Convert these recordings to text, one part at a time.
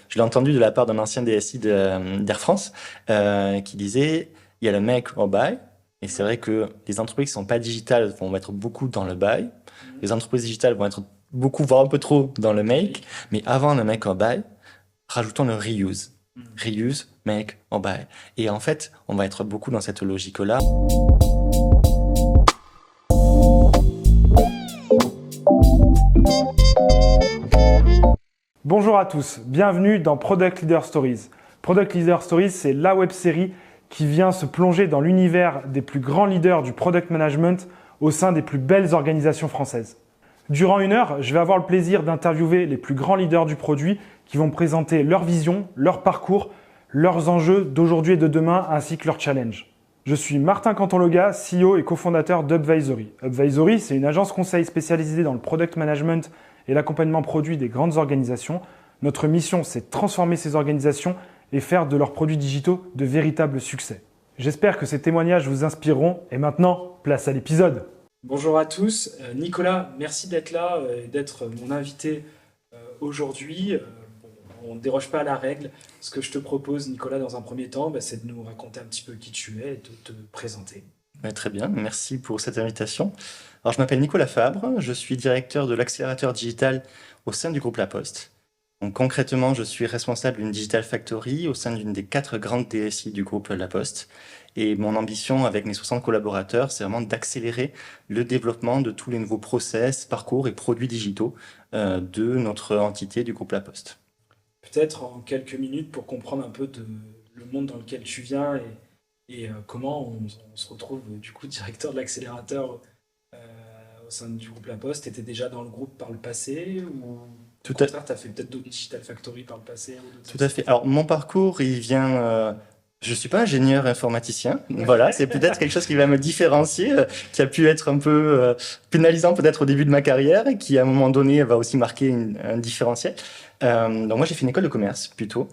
Je l'ai entendu de la part d'un ancien DSI d'Air France qui disait, il y a le make or buy. Et c'est vrai que les entreprises qui ne sont pas digitales vont être beaucoup dans le buy. Les entreprises digitales vont être beaucoup, voire un peu trop dans le make. Mais avant le make or buy, rajoutons le reuse. Reuse, make or buy. Et en fait, on va être beaucoup dans cette logique-là. Bonjour à tous, bienvenue dans Product Leader Stories. Product Leader Stories, c'est la web-série qui vient se plonger dans l'univers des plus grands leaders du product management au sein des plus belles organisations françaises. Durant une heure, je vais avoir le plaisir d'interviewer les plus grands leaders du produit qui vont présenter leur vision, leur parcours, leurs enjeux d'aujourd'hui et de demain ainsi que leurs challenges. Je suis Martin Cantonloga, CEO et cofondateur d'Upvisory. Upvisory, c'est une agence conseil spécialisée dans le product management et l'accompagnement produit des grandes organisations. Notre mission, c'est de transformer ces organisations et faire de leurs produits digitaux de véritables succès. J'espère que ces témoignages vous inspireront. Et maintenant, place à l'épisode. Bonjour à tous. Nicolas, merci d'être là et d'être mon invité aujourd'hui. On ne déroge pas à la règle. Ce que je te propose, Nicolas, dans un premier temps, c'est de nous raconter un petit peu qui tu es et de te présenter. Très bien, merci pour cette invitation. Alors, je m'appelle Nicolas Fabre, je suis directeur de l'accélérateur digital au sein du groupe La Poste. Donc, concrètement, je suis responsable d'une Digital Factory au sein d'une des 4 grandes DSI du groupe La Poste. Et mon ambition avec mes 60 collaborateurs, c'est vraiment d'accélérer le développement de tous les nouveaux process, parcours et produits digitaux de notre entité du groupe La Poste. Peut-être en quelques minutes pour comprendre un peu le monde dans lequel tu viens et comment on se retrouve du coup directeur de l'accélérateur au sein du groupe La Poste. Tu étais déjà dans le groupe par le passé ou au contraire, tu as fait peut-être d'autres Digital Factory par le passé Tout à fait. Alors, mon parcours, il vient... je ne suis pas ingénieur informaticien. Voilà, c'est peut-être quelque chose qui va me différencier, qui a pu être un peu pénalisant peut-être au début de ma carrière et qui, à un moment donné, va aussi marquer un différentiel. Donc moi, j'ai fait une école de commerce plutôt.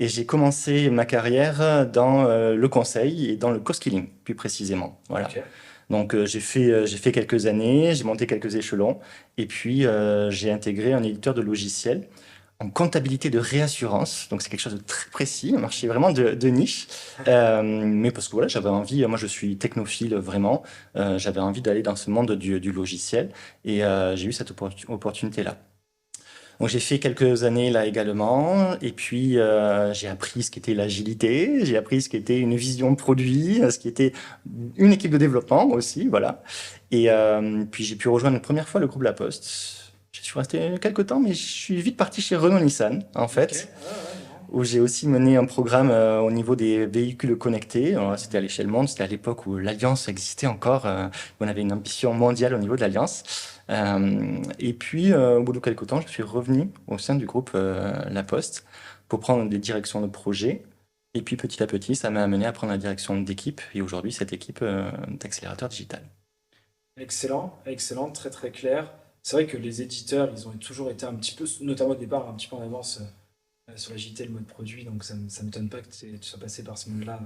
Et j'ai commencé ma carrière dans le conseil et dans le co-skilling, plus précisément. Voilà. Okay. Donc j'ai fait quelques années, j'ai monté quelques échelons. Et puis, j'ai intégré un éditeur de logiciels en comptabilité de réassurance, donc c'est quelque chose de très précis, un marché vraiment de niche, mais parce que voilà, j'avais envie, moi je suis technophile vraiment, j'avais envie d'aller dans ce monde du logiciel, et j'ai eu cette opportunité-là. Donc j'ai fait quelques années là également, et puis j'ai appris ce qu'était l'agilité, j'ai appris ce qu'était une vision de produit, ce qui était une équipe de développement aussi, voilà, et puis j'ai pu rejoindre une première fois le groupe La Poste. Je suis resté quelques temps, mais je suis vite parti chez Renault-Nissan, en fait, où j'ai aussi mené un programme au niveau des véhicules connectés. C'était à l'échelle monde, c'était à l'époque où l'Alliance existait encore, on avait une ambition mondiale au niveau de l'Alliance. Et puis, au bout de quelques temps, je suis revenu au sein du groupe La Poste pour prendre des directions de projet. Et puis, petit à petit, ça m'a amené à prendre la direction d'équipe, et aujourd'hui, cette équipe d'accélérateur digital. Excellent, excellent, très très clair. C'est vrai que les éditeurs, ils ont toujours été un petit peu, notamment au départ, un petit peu en avance sur l'agilité et le mode produit, donc ça ne m'étonne pas que tu sois passé par ce monde-là.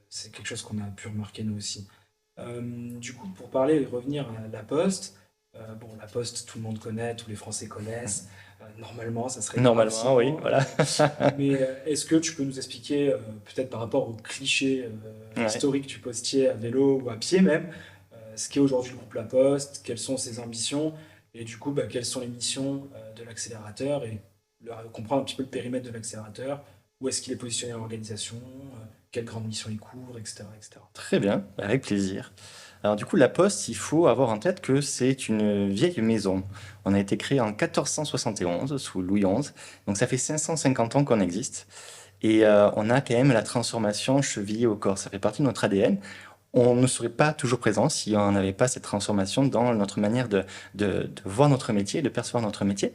C'est quelque chose qu'on a pu remarquer nous aussi. Du coup, pour parler et revenir à La Poste, La Poste, tout le monde connaît, tous les Français connaissent. Normalement, ça serait... Normalement, oui, voilà. Mais est-ce que tu peux nous expliquer, peut-être par rapport aux clichés historiques du postier à vélo ou à pied même, ce qu'est aujourd'hui le groupe La Poste, quelles sont ses ambitions et du coup quelles sont les missions de l'accélérateur et comprendre un petit peu le périmètre de l'accélérateur, où est-ce qu'il est positionné dans l'organisation, quelles grandes missions il couvre, etc., etc. Très bien, avec plaisir. Alors du coup, La Poste, il faut avoir en tête que c'est une vieille maison. On a été créé en 1471 sous Louis XI, donc ça fait 550 ans qu'on existe. Et on a quand même la transformation chevillée au corps, ça fait partie de notre ADN. On ne serait pas toujours présent si on n'avait pas cette transformation dans notre manière de voir notre métier, de percevoir notre métier.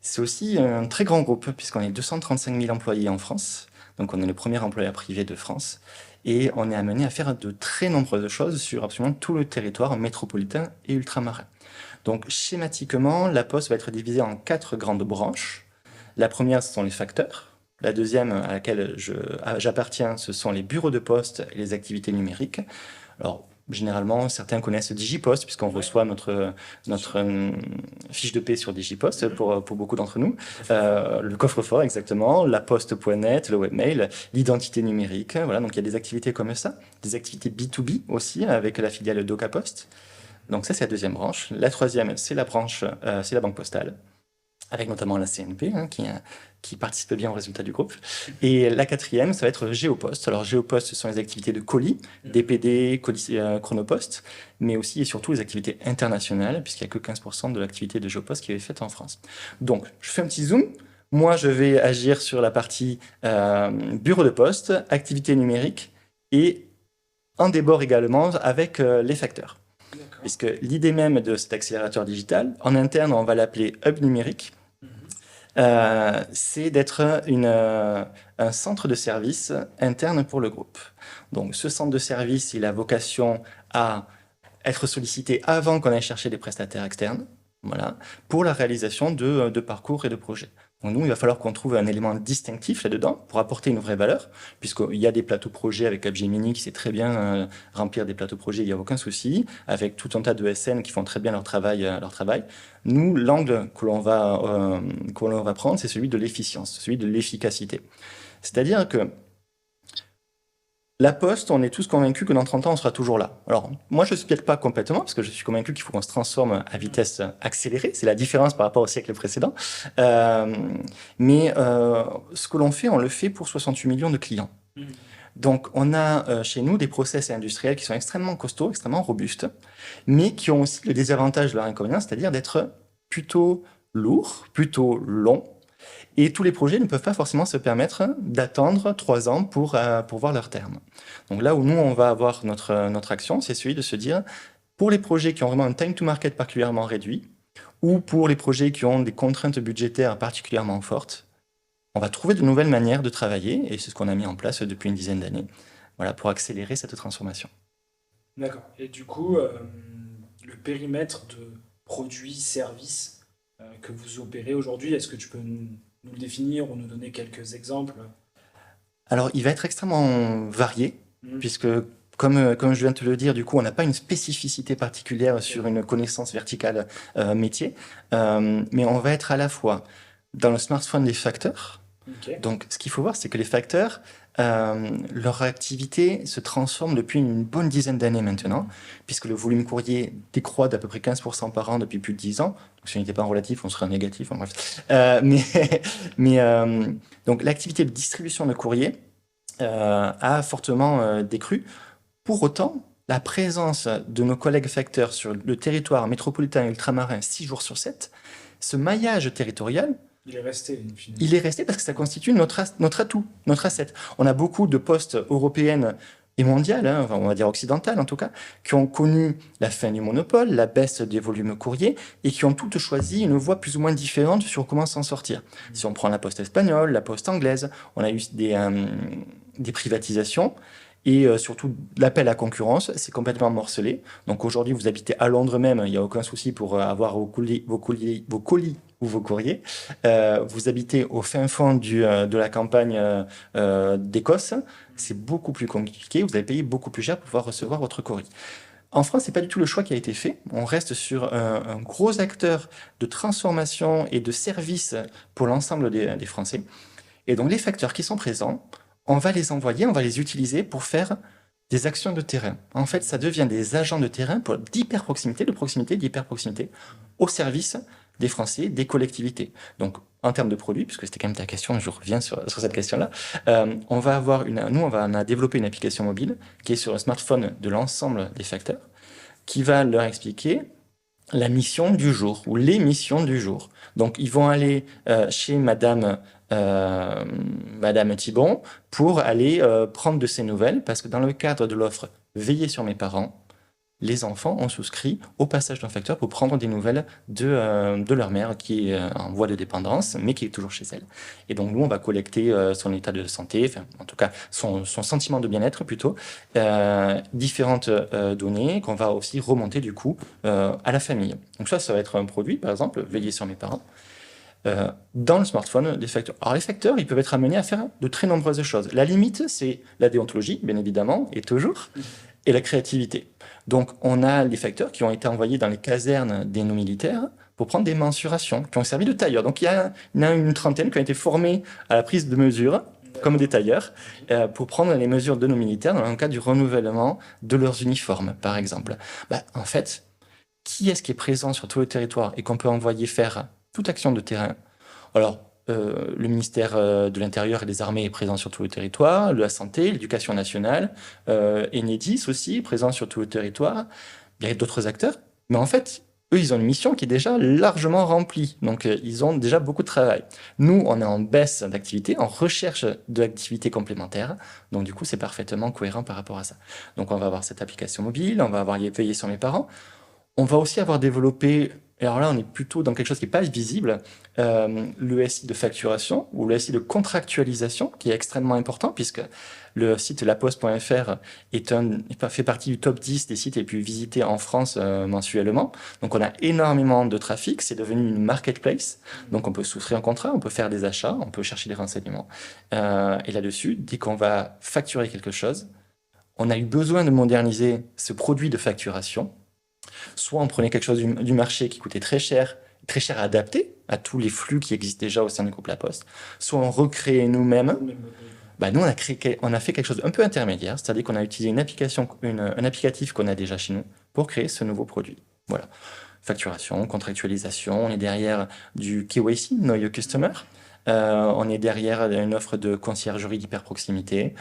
C'est aussi un très grand groupe, puisqu'on est 235 000 employés en France. Donc on est le premier employeur privé de France. Et on est amené à faire de très nombreuses choses sur absolument tout le territoire métropolitain et ultramarin. Donc schématiquement, La Poste va être divisée en 4 grandes branches. La première, ce sont les facteurs. La deuxième à laquelle j'appartiens, ce sont les bureaux de poste et les activités numériques. Alors, généralement, certains connaissent Digipost, puisqu'on reçoit notre fiche de paie sur Digipost pour beaucoup d'entre nous. Le coffre-fort, exactement, la poste.net, le webmail, l'identité numérique. Voilà, donc il y a des activités comme ça, des activités B2B aussi, avec la filiale DocaPost. Donc ça, c'est la deuxième branche. La troisième, c'est la branche, c'est la Banque Postale, avec notamment la CNP, qui participe bien aux résultats du groupe. Et la quatrième, ça va être Géopost. Alors Géopost, ce sont les activités de colis, DPD, colis, Chronopost, mais aussi et surtout les activités internationales, puisqu'il n'y a que 15% de l'activité de Géopost qui est faite en France. Donc, je fais un petit zoom. Moi, je vais agir sur la partie bureau de poste, activité numérique, et en débord également avec les facteurs. Puisque l'idée même de cet accélérateur digital, en interne, on va l'appeler Hub numérique, c'est d'être un centre de service interne pour le groupe. Donc ce centre de service, il a vocation à être sollicité avant qu'on aille chercher des prestataires externes, voilà, pour la réalisation de parcours et de projets. Donc nous, il va falloir qu'on trouve un élément distinctif là-dedans pour apporter une vraie valeur, puisqu'il y a des plateaux projets avec Capgemini qui sait très bien remplir des plateaux projets, il n'y a aucun souci, avec tout un tas de SN qui font très bien leur travail. Nous, l'angle que l'on va prendre, c'est celui de l'efficience, celui de l'efficacité. C'est-à-dire que la Poste, on est tous convaincus que dans 30 ans, on sera toujours là. Alors, moi, je ne spiète pas complètement, parce que je suis convaincu qu'il faut qu'on se transforme à vitesse accélérée. C'est la différence par rapport au siècle précédent. Mais ce que l'on fait, on le fait pour 68 millions de clients. Donc, on a chez nous des process industriels qui sont extrêmement costauds, extrêmement robustes, mais qui ont aussi le désavantage de leur inconvénient, c'est-à-dire d'être plutôt lourds, plutôt longs. Et tous les projets ne peuvent pas forcément se permettre d'attendre 3 ans pour voir leur terme. Donc là où nous, on va avoir notre action, c'est celui de se dire, pour les projets qui ont vraiment un time to market particulièrement réduit, ou pour les projets qui ont des contraintes budgétaires particulièrement fortes, on va trouver de nouvelles manières de travailler, et c'est ce qu'on a mis en place depuis une dizaine d'années, voilà, pour accélérer cette transformation. D'accord. Et du coup, le périmètre de produits, services que vous opérez aujourd'hui, est-ce que tu peux nous le définir ou nous donner quelques exemples? Alors, il va être extrêmement varié, puisque, comme je viens de te le dire, du coup, on n'a pas une spécificité particulière sur une connaissance verticale métier, mais on va être à la fois dans le smartphone des facteurs. Donc, ce qu'il faut voir, c'est que les facteurs, leur activité se transforme depuis une bonne dizaine d'années maintenant, puisque le volume courrier décroît d'à peu près 15% par an depuis plus de 10 ans. Donc, si on n'était pas en relatif, on serait en négatif. En bref. Donc, l'activité de distribution de courrier a fortement décru. Pour autant, la présence de nos collègues facteurs sur le territoire métropolitain et ultramarin 6 jours sur 7, ce maillage territorial, il est resté. Il est resté parce que ça constitue notre atout, notre asset. On a beaucoup de postes européennes et mondiales, enfin, on va dire occidentales en tout cas, qui ont connu la fin du monopole, la baisse des volumes courriers et qui ont toutes choisi une voie plus ou moins différente sur comment s'en sortir. Si on prend la poste espagnole, la poste anglaise, on a eu des privatisations. Et surtout, l'appel à concurrence, c'est complètement morcelé. Donc aujourd'hui, vous habitez à Londres même, il n'y a aucun souci pour avoir vos colis ou vos courriers. Vous habitez au fin fond de la campagne d'Écosse, c'est beaucoup plus compliqué, vous allez payer beaucoup plus cher pour pouvoir recevoir votre courrier. En France, c'est pas du tout le choix qui a été fait. On reste sur un gros acteur de transformation et de service pour l'ensemble des Français. Et donc les facteurs qui sont présents, on va les envoyer, on va les utiliser pour faire des actions de terrain. En fait, ça devient des agents de terrain d'hyper-proximité, d'hyper-proximité, au service des Français, des collectivités. Donc, en termes de produits, puisque c'était quand même ta question, je reviens sur cette question-là, on a développé une application mobile qui est sur le smartphone de l'ensemble des facteurs, qui va leur expliquer la mission du jour ou les missions du jour. Donc, ils vont aller chez Madame Thibon pour aller prendre de ses nouvelles, parce que dans le cadre de l'offre Veiller sur mes parents, les enfants ont souscrit au passage d'un facteur pour prendre des nouvelles de leur mère qui est en voie de dépendance, mais qui est toujours chez elle. Et donc nous, on va collecter son état de santé, enfin, en tout cas son sentiment de bien-être plutôt, différentes données qu'on va aussi remonter du coup à la famille. Donc ça va être un produit, par exemple, Veiller sur mes parents. Dans le smartphone des facteurs. Alors les facteurs, ils peuvent être amenés à faire de très nombreuses choses. La limite, c'est la déontologie, bien évidemment, et toujours, et la créativité. Donc, on a les facteurs qui ont été envoyés dans les casernes des nos militaires pour prendre des mensurations, qui ont servi de tailleurs. Donc, il y en a une trentaine qui ont été formés à la prise de mesures, comme des tailleurs, pour prendre les mesures de nos militaires dans le cas du renouvellement de leurs uniformes, par exemple. En fait, qui est-ce qui est présent sur tout le territoire et qu'on peut envoyer faire toute action de terrain? Alors, le ministère de l'Intérieur et des Armées est présent sur tout le territoire, la Santé, l'Éducation nationale, Enedis aussi est présent sur tout le territoire. Il y a d'autres acteurs, mais en fait, eux, ils ont une mission qui est déjà largement remplie. Donc, ils ont déjà beaucoup de travail. Nous, on est en baisse d'activité, en recherche d'activités complémentaires. Donc, du coup, c'est parfaitement cohérent par rapport à ça. Donc, on va avoir cette application mobile, on va avoir veillé sur mes parents. On va aussi avoir développé, et alors là, on est plutôt dans quelque chose qui n'est pas visible, le SI de facturation ou le SI de contractualisation, qui est extrêmement important, puisque le site laposte.fr fait partie du top 10 des sites les plus visités en France mensuellement. Donc, on a énormément de trafic. C'est devenu une marketplace. Donc, on peut souscrire un contrat, on peut faire des achats, on peut chercher des renseignements. Et là-dessus, dès qu'on va facturer quelque chose, on a eu besoin de moderniser ce produit de facturation. Soit on prenait quelque chose du marché qui coûtait très cher à adapter à tous les flux qui existent déjà au sein du groupe La Poste, soit on recréait nous-mêmes. Nous, on a fait quelque chose un peu intermédiaire, c'est-à-dire qu'on a utilisé un applicatif qu'on a déjà chez nous pour créer ce nouveau produit. Voilà. Facturation, contractualisation, on est derrière du KYC, Know Your Customer, on est derrière une offre de conciergerie d'hyper-proximité,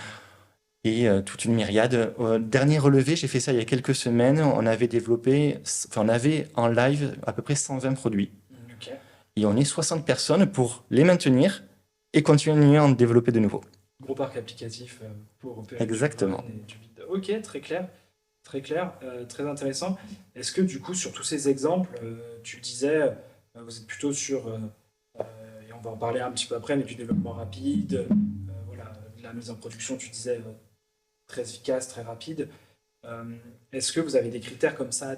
et toute une myriade. Dernier relevé, j'ai fait ça il y a quelques semaines. On avait en live à peu près 120 produits. Okay. Et on est 60 personnes pour les maintenir et continuer à en développer de nouveaux. Gros parc applicatif pour opérer. Exactement. Ok, très clair. Très clair, très intéressant. Est-ce que du coup, sur tous ces exemples, tu disais, vous êtes plutôt sur, et on va en parler un petit peu après, mais du développement rapide, voilà, de la mise en production, tu disais très efficace, très rapide. Est-ce que vous avez des critères comme ça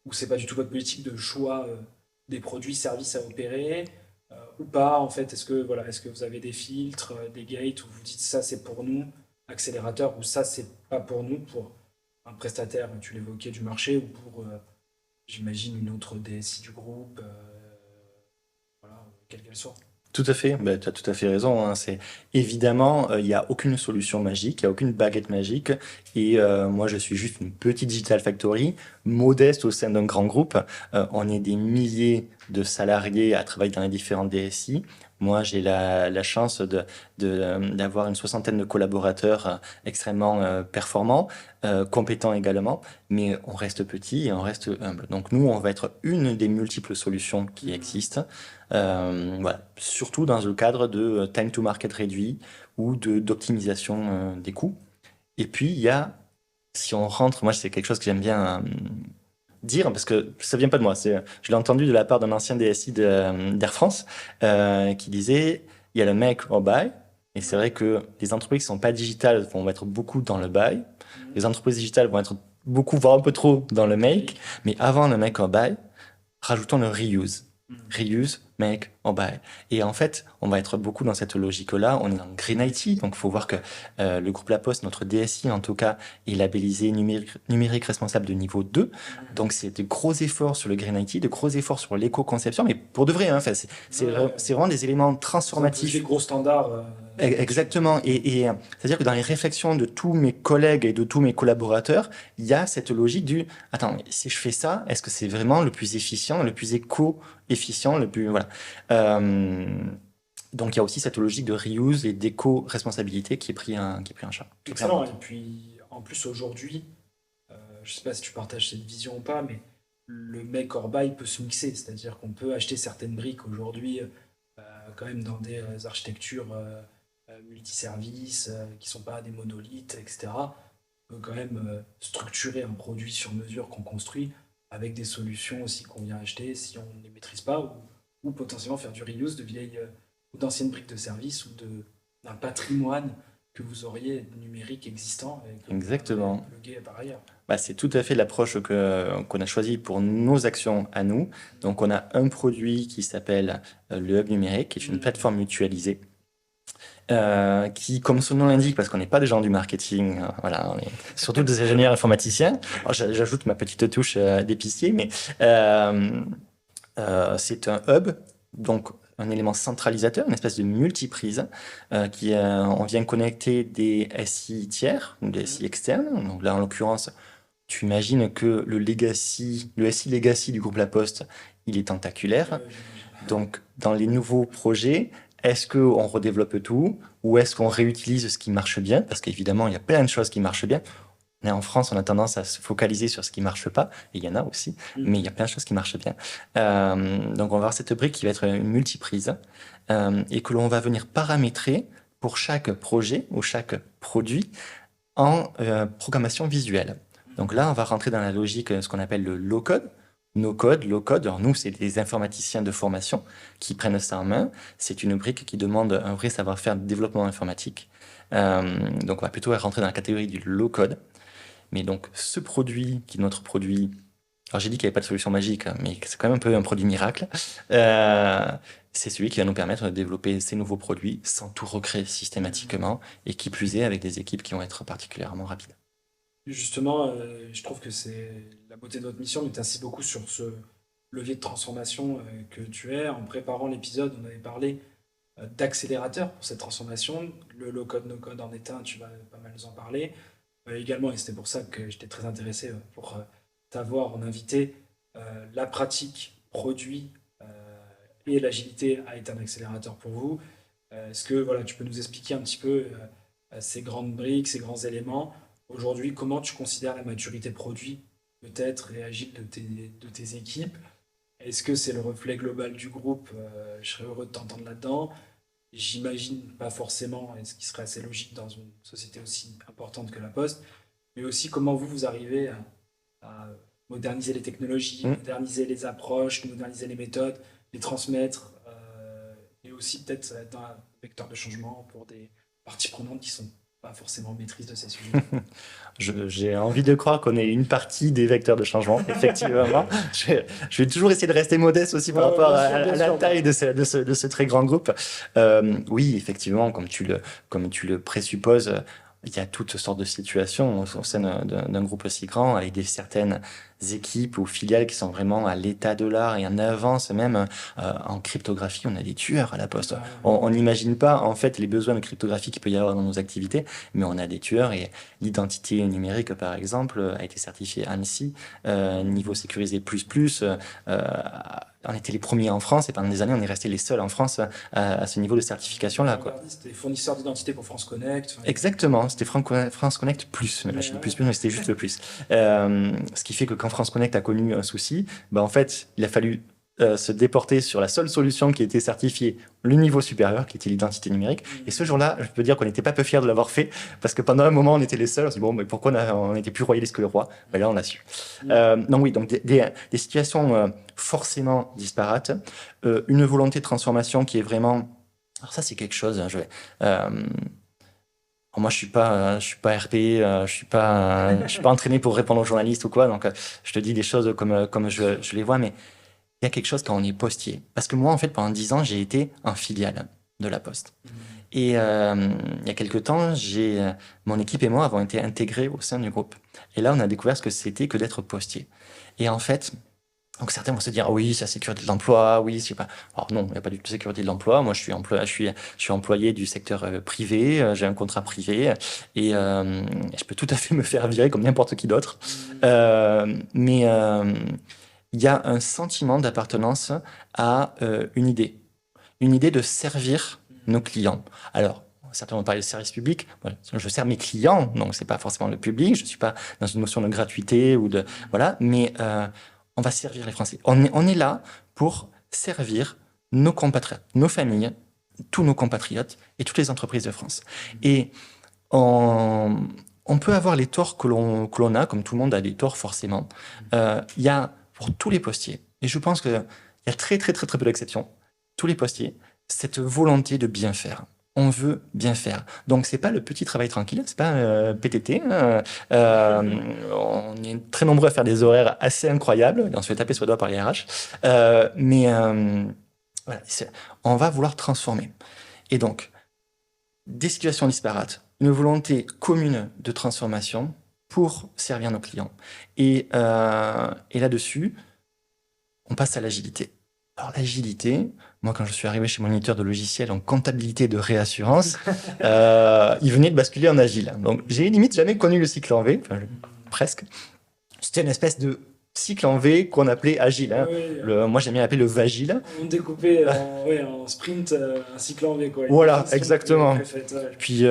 ou c'est pas du tout votre politique de choix des produits, services à opérer ou pas en fait? Est-ce que vous avez des filtres, des gates où vous dites ça c'est pour nous, accélérateur, ou ça c'est pas pour nous, pour un prestataire, tu l'évoquais, du marché, ou pour j'imagine une autre DSI du groupe, voilà, quelle qu'elle soit? Tout à fait, tu as tout à fait raison. Hein. Évidemment, il n'y a aucune solution magique, il n'y a aucune baguette magique. Et moi, je suis juste une petite Digital Factory, modeste au sein d'un grand groupe. On est des milliers de salariés à travailler dans les différentes DSI. Moi, j'ai la chance d'avoir une soixantaine de collaborateurs extrêmement performants, compétents également, mais on reste petit et on reste humble. Donc nous, on va être une des multiples solutions qui existent. Voilà. Surtout dans le cadre de time to market réduit ou d'optimisation des coûts. Et puis, il y a, si on rentre, moi, c'est quelque chose que j'aime bien dire, parce que ça vient pas de moi, je l'ai entendu de la part d'un ancien DSI d'Air France qui disait, il y a le make or buy, et c'est vrai que les entreprises qui sont pas digitales vont être beaucoup dans le buy, les entreprises digitales vont être beaucoup, voire un peu trop dans le make, mais avant le make or buy, rajoutons le reuse. Reuse, make or buy. Et en fait, on va être beaucoup dans cette logique-là. On est dans Green IT, donc il faut voir que le groupe La Poste, notre DSI en tout cas, est labellisé numérique responsable de niveau 2. Donc c'est de gros efforts sur le Green IT, de gros efforts sur l'éco-conception, mais pour de vrai, hein, c'est vraiment des éléments transformatifs. Des gros standards. Exactement. Et c'est-à-dire que dans les réflexions de tous mes collègues et de tous mes collaborateurs, il y a cette logique du « Attends, si je fais ça, est-ce que c'est vraiment le plus efficient, le plus éco-efficient, le plus… » Voilà. Donc il y a aussi cette logique de reuse et d'éco-responsabilité qui est pris en charge. Excellent. Et puis en plus aujourd'hui, je ne sais pas si tu partages cette vision ou pas, mais le make or buy peut se mixer. C'est-à-dire qu'on peut acheter certaines briques aujourd'hui quand même dans des architectures multiservices qui ne sont pas des monolithes, etc. On peut quand même structurer un produit sur mesure qu'on construit avec des solutions aussi qu'on vient acheter si on ne les maîtrise pas, ou potentiellement faire du reuse de vieilles ou d'anciennes briques de service ou d'un patrimoine que vous auriez numérique existant. Exactement. Plugué par ailleurs. C'est tout à fait l'approche qu'on a choisie pour nos actions à nous. Donc on a un produit qui s'appelle le Hub numérique, qui est une plateforme mutualisée qui, comme son nom l'indique, parce qu'on n'est pas des gens du marketing, voilà, on est surtout des ingénieurs informaticiens. Alors, j'ajoute ma petite touche d'épicier, mais c'est un hub, donc un élément centralisateur, une espèce de multiprise, on vient connecter des SI tiers, ou des SI externes. Donc là, en l'occurrence, tu imagines que le SI legacy du groupe La Poste, il est tentaculaire. Donc, dans les nouveaux projets, est-ce qu'on redéveloppe tout ou est-ce qu'on réutilise ce qui marche bien? Parce qu'évidemment, il y a plein de choses qui marchent bien. Mais en France, on a tendance à se focaliser sur ce qui marche pas, et il y en a aussi, mais il y a plein de choses qui marchent bien. Donc, on va avoir cette brique qui va être une multiprise et que l'on va venir paramétrer pour chaque projet ou chaque produit en programmation visuelle. Donc là, on va rentrer dans la logique, ce qu'on appelle le low-code. No-code, low-code. Alors nous, c'est des informaticiens de formation qui prennent ça en main. C'est une brique qui demande un vrai savoir-faire de développement informatique. Donc on va plutôt rentrer dans la catégorie du low-code. Mais donc ce produit, qui est notre produit, alors j'ai dit qu'il n'y avait pas de solution magique, hein, mais c'est quand même un peu un produit miracle, c'est celui qui va nous permettre de développer ces nouveaux produits sans tout recréer systématiquement et qui plus est avec des équipes qui vont être particulièrement rapides. Justement, je trouve que c'est la beauté de votre mission, mais tu insistes beaucoup sur ce levier de transformation que tu es. En préparant l'épisode, on avait parlé d'accélérateur pour cette transformation. Le low-code, no-code en est un, tu vas pas mal nous en parler. Également, et c'était pour ça que j'étais très intéressé pour t'avoir en invité, la pratique produit et l'agilité a été un accélérateur pour vous. Est-ce que voilà, tu peux nous expliquer un petit peu ces grandes briques, ces grands éléments? Aujourd'hui, comment tu considères la maturité produit, peut-être, et agile de tes équipes? Est-ce que c'est le reflet global du groupe? Je serais heureux de t'entendre là-dedans. J'imagine pas forcément, et ce qui serait assez logique dans une société aussi importante que la Poste, mais aussi comment vous arrivez à moderniser les technologies, moderniser les approches, moderniser les méthodes, les transmettre, et aussi peut-être être un vecteur de changement pour des parties prenantes qui sont pas forcément en maîtrise de ces sujets. J'ai envie de croire qu'on est une partie des vecteurs de changement, effectivement. Je vais toujours essayer de rester modeste aussi par rapport à la taille de ce très grand groupe. Oui, effectivement, comme tu le présupposes, il y a toutes sortes de situations au sein d'un groupe aussi grand, avec certaines équipes ou filiales qui sont vraiment à l'état de l'art et en avance même en cryptographie. On a des tueurs à la Poste. On n'imagine pas en fait les besoins de cryptographie qu'il peut y avoir dans nos activités, mais on a des tueurs et l'identité numérique par exemple a été certifiée ANSI, niveau sécurisé plus. On était les premiers en France et pendant des années on est resté les seuls en France à ce niveau de certification là, quoi. C'était fournisseur d'identité pour France Connect. Exactement, c'était France Connect plus. Mais là, j'ai dit plus, mais c'était juste le plus. Ce qui fait que quand France Connect a connu un souci, en fait, il a fallu se déporter sur la seule solution qui était certifiée le niveau supérieur, qui était l'identité numérique. Et ce jour-là, je peux dire qu'on n'était pas peu fiers de l'avoir fait, parce que pendant un moment, on était les seuls. On s'est dit, bon, mais pourquoi on était plus royaliste que le roi? Là, on a su. Donc oui, donc des situations forcément disparates, une volonté de transformation qui est vraiment... Alors ça, c'est quelque chose... moi, je suis pas RP, je suis pas entraîné pour répondre aux journalistes ou quoi. Donc, je te dis des choses comme je les vois, mais il y a quelque chose quand on est postier. Parce que moi, en fait, pendant 10 ans, j'ai été en filiale de la Poste. Et il y a quelques temps, mon équipe et moi avons été intégrés au sein du groupe. Et là, on a découvert ce que c'était que d'être postier. Et en fait, donc certains vont se dire, oui, c'est la sécurité de l'emploi, oui, c'est pas... Alors non, il n'y a pas du tout de sécurité de l'emploi. Moi, je suis employé du secteur privé, j'ai un contrat privé et je peux tout à fait me faire virer comme n'importe qui d'autre. Mais il y a un sentiment d'appartenance à une idée de servir nos clients. Alors, certains vont parler de service public. Moi, je sers mes clients, donc c'est pas forcément le public. Je suis pas dans une notion de gratuité ou de voilà, mais on va servir les Français. On est là pour servir nos compatriotes, nos familles, tous nos compatriotes et toutes les entreprises de France. Et on peut avoir les torts que l'on a, comme tout le monde a des torts forcément. Il y a pour tous les postiers, et je pense qu'il y a très peu d'exceptions, tous les postiers, cette volonté de bien faire. On veut bien faire. Donc, c'est pas le petit travail tranquille, c'est pas PTT. On est très nombreux à faire des horaires assez incroyables. On se fait taper sur les doigts par les RH. Mais voilà, on va vouloir transformer. Et donc, des situations disparates, une volonté commune de transformation pour servir nos clients. Et là-dessus, on passe à l'agilité. Alors l'agilité, moi quand je suis arrivé chez mon éditeur de logiciels en comptabilité de réassurance, il venait de basculer en agile. Donc j'ai limite jamais connu le cycle en V, enfin, presque. C'était une espèce de cycle en V qu'on appelait agile. Hein. Moi j'aime bien l'appeler le vagile. On découpait en sprint, un cycle en V. Quoi. Voilà, exactement. Puis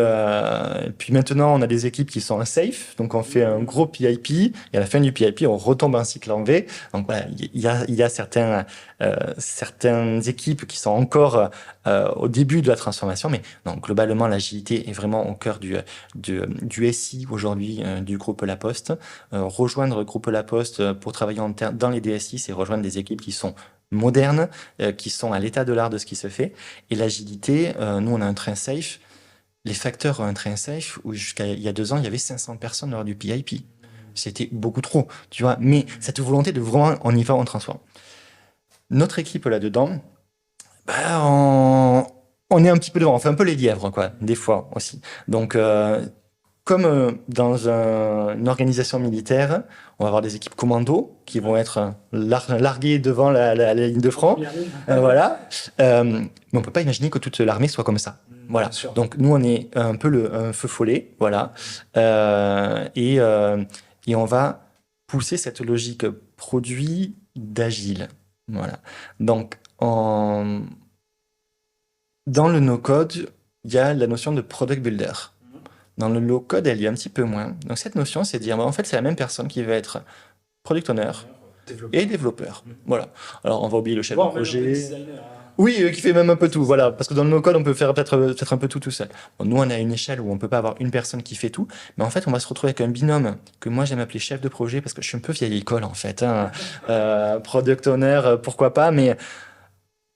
maintenant, on a des équipes qui sont en safe, donc on fait un gros PIP, et à la fin du PIP, on retombe en cycle en V. Donc voilà, il y a certaines équipes qui sont encore au début de la transformation, mais non, globalement, l'agilité est vraiment au cœur du SI aujourd'hui du groupe La Poste. Rejoindre le groupe La Poste pour travailler dans les DSI, c'est rejoindre des équipes qui sont modernes, qui sont à l'état de l'art de ce qui se fait. Et l'agilité, nous, on a un train safe. Les facteurs ont un train safe où jusqu'à il y a 2 ans, il y avait 500 personnes lors du PIP. C'était beaucoup trop, tu vois. Mais cette volonté de vraiment, on y va, on transforme. Notre équipe là-dedans, bah, on est un petit peu devant. On fait un peu les lièvres, quoi, des fois aussi. Donc, comme dans une organisation militaire, on va avoir des équipes commando qui vont être larguées devant la ligne de front. Voilà. Mais on peut pas imaginer que toute l'armée soit comme ça. Voilà. Donc nous, on est un peu un feu follet. Voilà. Et on va pousser cette logique produit d'agile. Voilà. Donc, dans le no-code, il y a la notion de product builder. Dans le low-code, elle y est un petit peu moins. Donc cette notion, c'est de dire, en fait, c'est la même personne qui va être product owner et développeur. Voilà. Alors, on va oublier le chef de projet. Oui, qui fait même un peu tout. Voilà. Parce que dans le no-code, on peut faire peut-être un peu tout seul. Bon, nous, on a une échelle où on peut pas avoir une personne qui fait tout. Mais en fait, on va se retrouver avec un binôme que moi, j'aime appeler chef de projet parce que je suis un peu vieille école, en fait. Hein. Product owner, pourquoi pas. Mais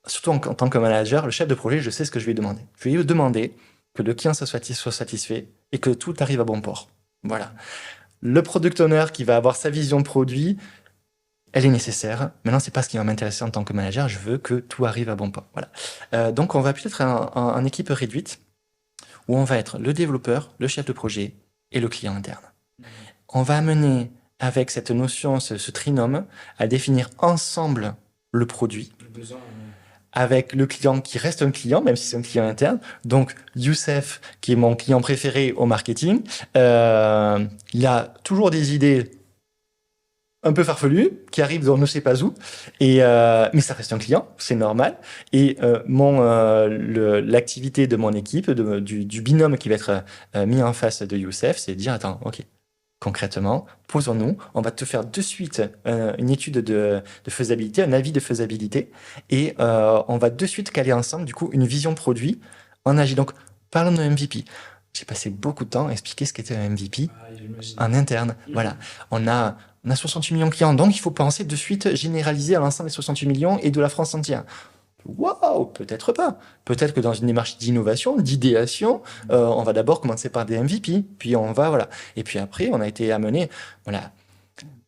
surtout en tant que manager, le chef de projet, je sais ce que je vais lui demander. Je vais lui demander que le client soit satisfait et que tout arrive à bon port. Voilà. Le product owner qui va avoir sa vision produit, elle est nécessaire. Maintenant, c'est pas ce qui va m'intéresser en tant que manager. Je veux que tout arrive à bon port. Voilà. Donc, on va peut-être en équipe réduite où on va être le développeur, le chef de projet et le client interne. On va amener avec cette notion, ce trinôme, à définir ensemble le produit. Le besoin, avec le client qui reste un client, même si c'est un client interne. Donc, Youssef, qui est mon client préféré au marketing, il a toujours des idées un peu farfelues, qui arrivent on ne sait pas où, mais ça reste un client, c'est normal. Et l'activité de mon équipe, du binôme qui va être mis en face de Youssef, c'est de dire, attends, ok, concrètement, posons-nous, on va te faire de suite une étude de faisabilité, un avis de faisabilité, et on va de suite caler ensemble, du coup, une vision produit en agile. Donc, parlons de MVP. J'ai passé beaucoup de temps à expliquer ce qu'était un MVP en interne. Voilà. On a 68 millions de clients, donc il faut penser de suite généraliser à l'ensemble des 68 millions et de la France entière. Waouh, peut-être pas. Peut-être que dans une démarche d'innovation, d'idéation, on va d'abord commencer par des MVP, puis on va, voilà. Et puis après, on a été amené, voilà.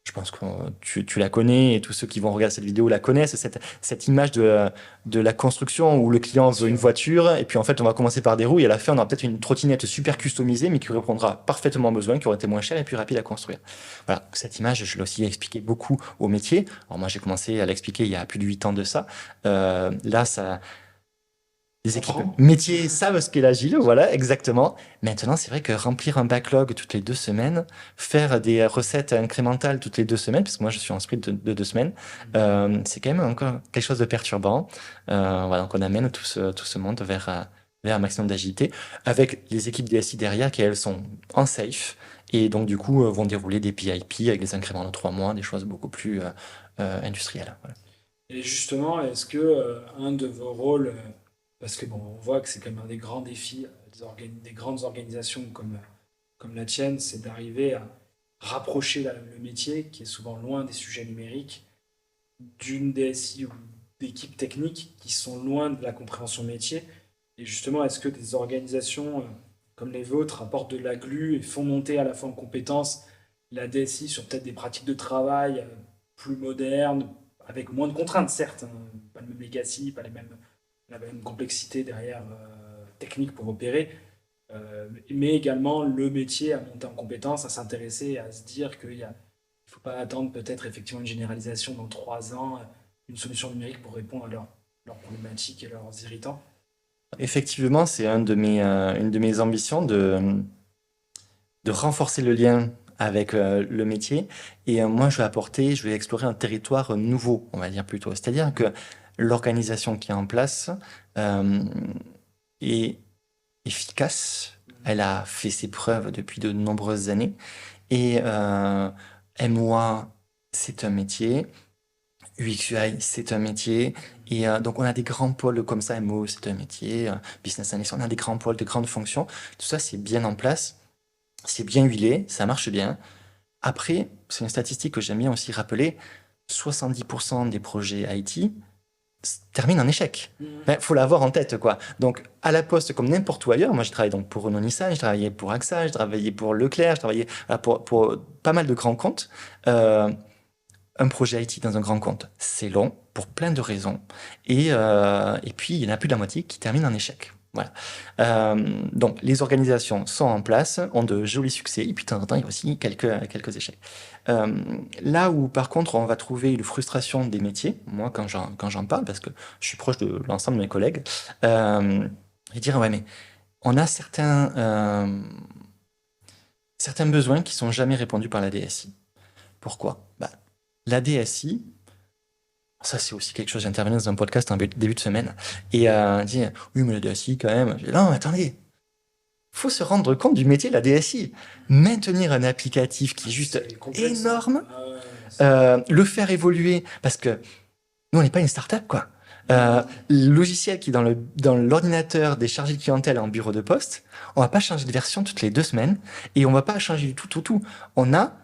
Je pense que tu la connais et tous ceux qui vont regarder cette vidéo la connaissent, cette image de la construction où le client veut une voiture et puis en fait on va commencer par des roues et à la fin on aura peut-être une trottinette super customisée mais qui répondra parfaitement aux besoins, qui aurait été moins cher et plus rapide à construire. Voilà, cette image je l'ai aussi expliqué beaucoup au métier. Alors moi j'ai commencé à l'expliquer il y a plus de 8 ans de ça. Là ça... Les équipes métiers savent ce qu'est l'agile, voilà, exactement. Maintenant, c'est vrai que remplir un backlog toutes les 2 semaines, faire des recettes incrémentales toutes les 2 semaines, parce que moi je suis en sprint de 2 semaines, c'est quand même encore quelque chose de perturbant. Voilà, donc on amène tout ce monde vers un maximum d'agilité, avec les équipes DSI derrière qui elles sont en safe, et donc du coup vont dérouler des PIP avec des incréments de 3 mois, des choses beaucoup plus industrielles. Voilà. Et justement, est-ce que un de vos rôles parce que bon, on voit que c'est quand même un des grands défis des grandes organisations comme la tienne, c'est d'arriver à rapprocher le métier, qui est souvent loin des sujets numériques, d'une DSI ou d'équipes techniques qui sont loin de la compréhension métier. Et justement, est-ce que des organisations comme les vôtres apportent de la glu et font monter à la fois en compétences la DSI sur peut-être des pratiques de travail plus modernes, avec moins de contraintes, certes, hein, pas le même legacy, pas la même complexité derrière technique pour opérer, mais également le métier à monter en compétence, à s'intéresser, à se dire qu'il ne faut pas attendre peut-être effectivement une généralisation dans 3 ans, une solution numérique pour répondre à leurs problématiques et leurs irritants. Effectivement, c'est une de mes ambitions de renforcer le lien avec le métier. Et moi, je vais explorer un territoire nouveau, on va dire plutôt. C'est-à-dire que l'organisation qui est en place est efficace. Elle a fait ses preuves depuis de nombreuses années. Et MOA, c'est un métier. UX/UI, c'est un métier. Et donc, on a des grands pôles comme ça. MO, c'est un métier. Business Analyst, on a des grands pôles, de grandes fonctions. Tout ça, c'est bien en place. C'est bien huilé. Ça marche bien. Après, c'est une statistique que j'aime bien aussi rappeler. 70% des projets IT terminent en échec. Il faut l'avoir en tête, quoi. Donc, à la Poste, comme n'importe où ailleurs, moi, je travaille donc pour Renault Nissan, je travaillais pour AXA, je travaillais pour Leclerc, je travaillais pour pas mal de grands comptes. Un projet IT dans un grand compte, c'est long pour plein de raisons. Et puis, il y en a plus de la moitié qui terminent en échec. Voilà. Donc, les organisations sont en place, ont de jolis succès, et puis de temps en temps, il y a aussi quelques échecs. Là où, par contre, on va trouver une frustration des métiers, moi, quand j'en parle, parce que je suis proche de l'ensemble de mes collègues, et dire, ouais, mais on a certains besoins qui sont jamais répondus par la DSI. Pourquoi? La DSI, ça c'est aussi quelque chose, j'intervenais dans un podcast en début de semaine, et dit, oui, mais la DSI quand même, je dis, non, attendez, faut se rendre compte du métier de la DSI. Maintenir un applicatif qui est juste énorme, le faire évoluer, parce que nous, on n'est pas une start-up, quoi. Le logiciel qui est dans l'ordinateur des chargés de clientèle en bureau de poste, on va pas changer de version toutes les 2 semaines, et on va pas changer du tout. On a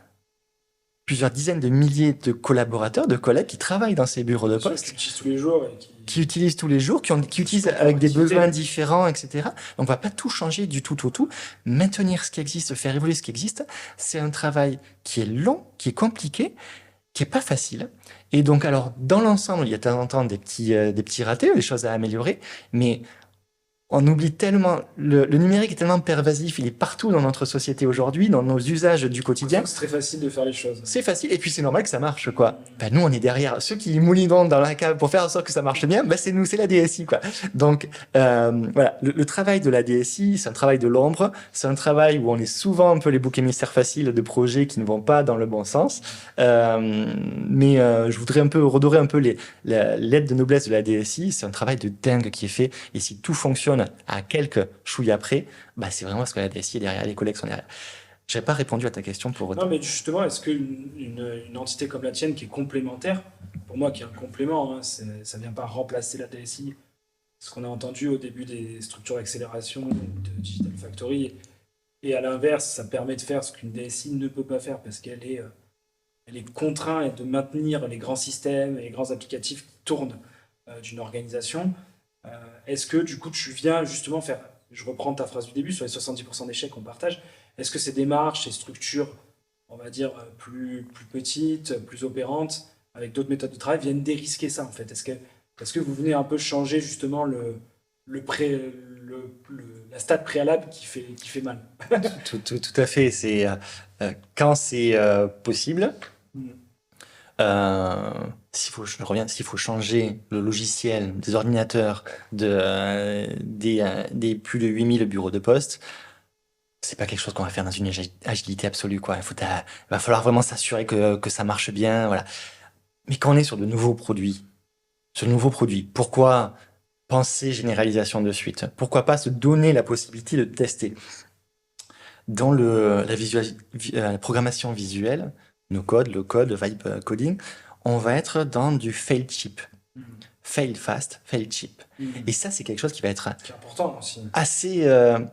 plusieurs dizaines de milliers de collaborateurs, de collègues qui travaillent dans ces bureaux de poste. Qui utilisent tous les jours. Qui utilisent tous les jours, qui utilisent avec des besoins différents, etc. Donc, on va pas tout changer du tout. Maintenir ce qui existe, faire évoluer ce qui existe, c'est un travail qui est long, qui est compliqué, qui est pas facile. Et donc, alors, dans l'ensemble, il y a de temps en temps des petits ratés, des choses à améliorer, mais on oublie tellement, le numérique est tellement pervasif, il est partout dans notre société aujourd'hui, dans nos usages du quotidien. C'est très facile de faire les choses. C'est facile, et puis c'est normal que ça marche, quoi. Nous, on est derrière. Ceux qui moulinent dans la cave pour faire en sorte que ça marche bien, c'est nous, c'est la DSI, quoi. Donc, voilà, le travail de la DSI, c'est un travail de l'ombre, c'est un travail où on est souvent un peu les boucs émissaires faciles de projets qui ne vont pas dans le bon sens. Mais je voudrais un peu redorer un peu l'aide de noblesse de la DSI. C'est un travail de dingue qui est fait, et si tout fonctionne à quelques chouilles après, c'est vraiment parce que la DSI est derrière, les collègues sont derrière. Je n'ai pas répondu à ta question pour autant. Non, mais justement, est-ce qu'une entité comme la tienne qui est complémentaire, pour moi qui est un complément, ça ne vient pas remplacer la DSI, ce qu'on a entendu au début des structures d'accélération de Digital Factory, et à l'inverse, ça permet de faire ce qu'une DSI ne peut pas faire parce qu'elle est contrainte de maintenir les grands systèmes et les grands applicatifs qui tournent d'une organisation. Est-ce que du coup tu viens justement faire, je reprends ta phrase du début, sur les 70% d'échecs qu'on partage, est-ce que ces démarches, ces structures, on va dire plus petites, plus opérantes, avec d'autres méthodes de travail, viennent dérisquer ça en fait? Est-ce que vous venez un peu changer justement la stade préalable qui fait mal? Tout à fait, c'est quand c'est possible. S'il faut changer le logiciel des ordinateurs des plus de 8000 bureaux de poste, c'est pas quelque chose qu'on va faire dans une agilité absolue, quoi. Va falloir vraiment s'assurer que ça marche bien, voilà. Mais quand on est sur de nouveaux produits, pourquoi penser généralisation de suite? Pourquoi pas se donner la possibilité de tester? Dans la programmation visuelle, no code, low code, le vibe coding, on va être dans du fail cheap. Fail fast, fail cheap. Et ça, c'est quelque chose qui va être qui est important aussi. Assez...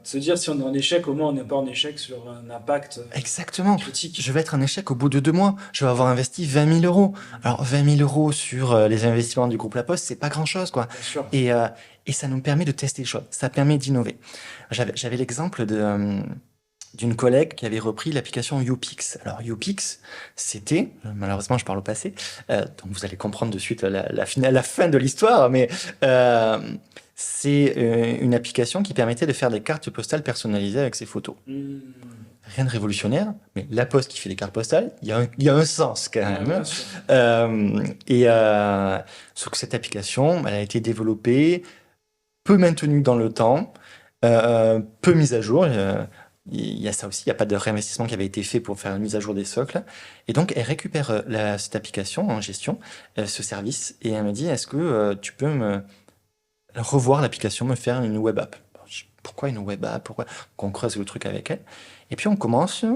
Se dire, si on est en échec, au moins on n'est pas en échec sur un impact exactement. critique. Je vais être en échec au bout de 2 mois. Je vais avoir investi 20 000 euros. Alors, 20 000 euros sur les investissements du groupe La Poste, c'est pas grand-chose, quoi. Bien sûr. Et ça nous permet de tester les choses. Ça permet d'innover. J'avais l'exemple d'une collègue qui avait repris l'application YouPix. Alors YouPix, c'était, malheureusement je parle au passé, donc vous allez comprendre de suite la fin de l'histoire, mais c'est une application qui permettait de faire des cartes postales personnalisées avec ses photos. Rien de révolutionnaire, mais la Poste qui fait des cartes postales, il y a un sens quand même. Sauf que cette application, elle a été développée, peu maintenue dans le temps, peu mise à jour. Il y a ça aussi, il n'y a pas de réinvestissement qui avait été fait pour faire une mise à jour des socles. Et donc, elle récupère cette application en gestion, ce service, et elle me dit, est-ce que tu peux me revoir l'application, me faire une web app? Pourquoi une web app? Pourquoi? Qu'on creuse le truc avec elle. Et puis, on commence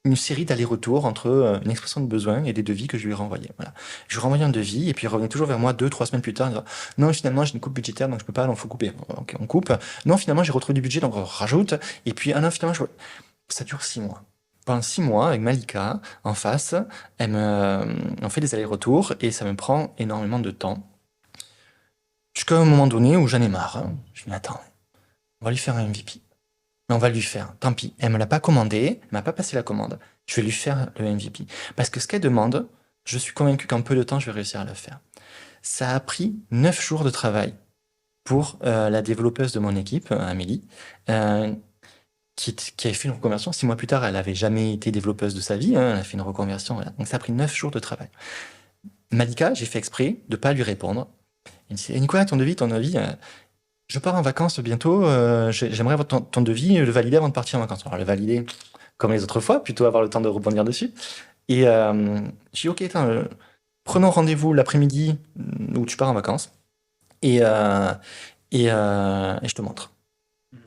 une série d'allers-retours entre une expression de besoin et des devis que je lui ai renvoyés. Voilà. Je lui renvoyais un devis et puis il revenait toujours vers moi 2-3 semaines plus tard en disant non, finalement j'ai une coupe budgétaire donc je peux pas, donc faut couper. Ok, on coupe. Non, finalement j'ai retrouvé du budget donc on rajoute. Et puis non, finalement ça dure 6 mois. Pendant 6 mois avec Malika en face, on fait des allers-retours et ça me prend énormément de temps. Jusqu'à un moment donné où j'en ai marre. Hein. Je me dis attends, on va lui faire un MVP. Mais on va lui faire. Tant pis. Elle me l'a pas commandé. Elle m'a pas passé la commande. Je vais lui faire le MVP. Parce que ce qu'elle demande, je suis convaincu qu'en peu de temps, je vais réussir à le faire. Ça a pris 9 jours de travail pour la développeuse de mon équipe, Amélie, qui avait fait une reconversion. 6 mois plus tard, elle n'avait jamais été développeuse de sa vie. Hein, elle a fait une reconversion. Voilà. Donc ça a pris 9 jours de travail. Malika, j'ai fait exprès de pas lui répondre. Elle me dit, Nicolas, ton devis, je pars en vacances bientôt, j'aimerais avoir ton devis, le valider avant de partir en vacances. Alors le valider comme les autres fois, plutôt avoir le temps de rebondir dessus. Et je dis ok, attends, prenons rendez-vous l'après-midi où tu pars en vacances et je te montre.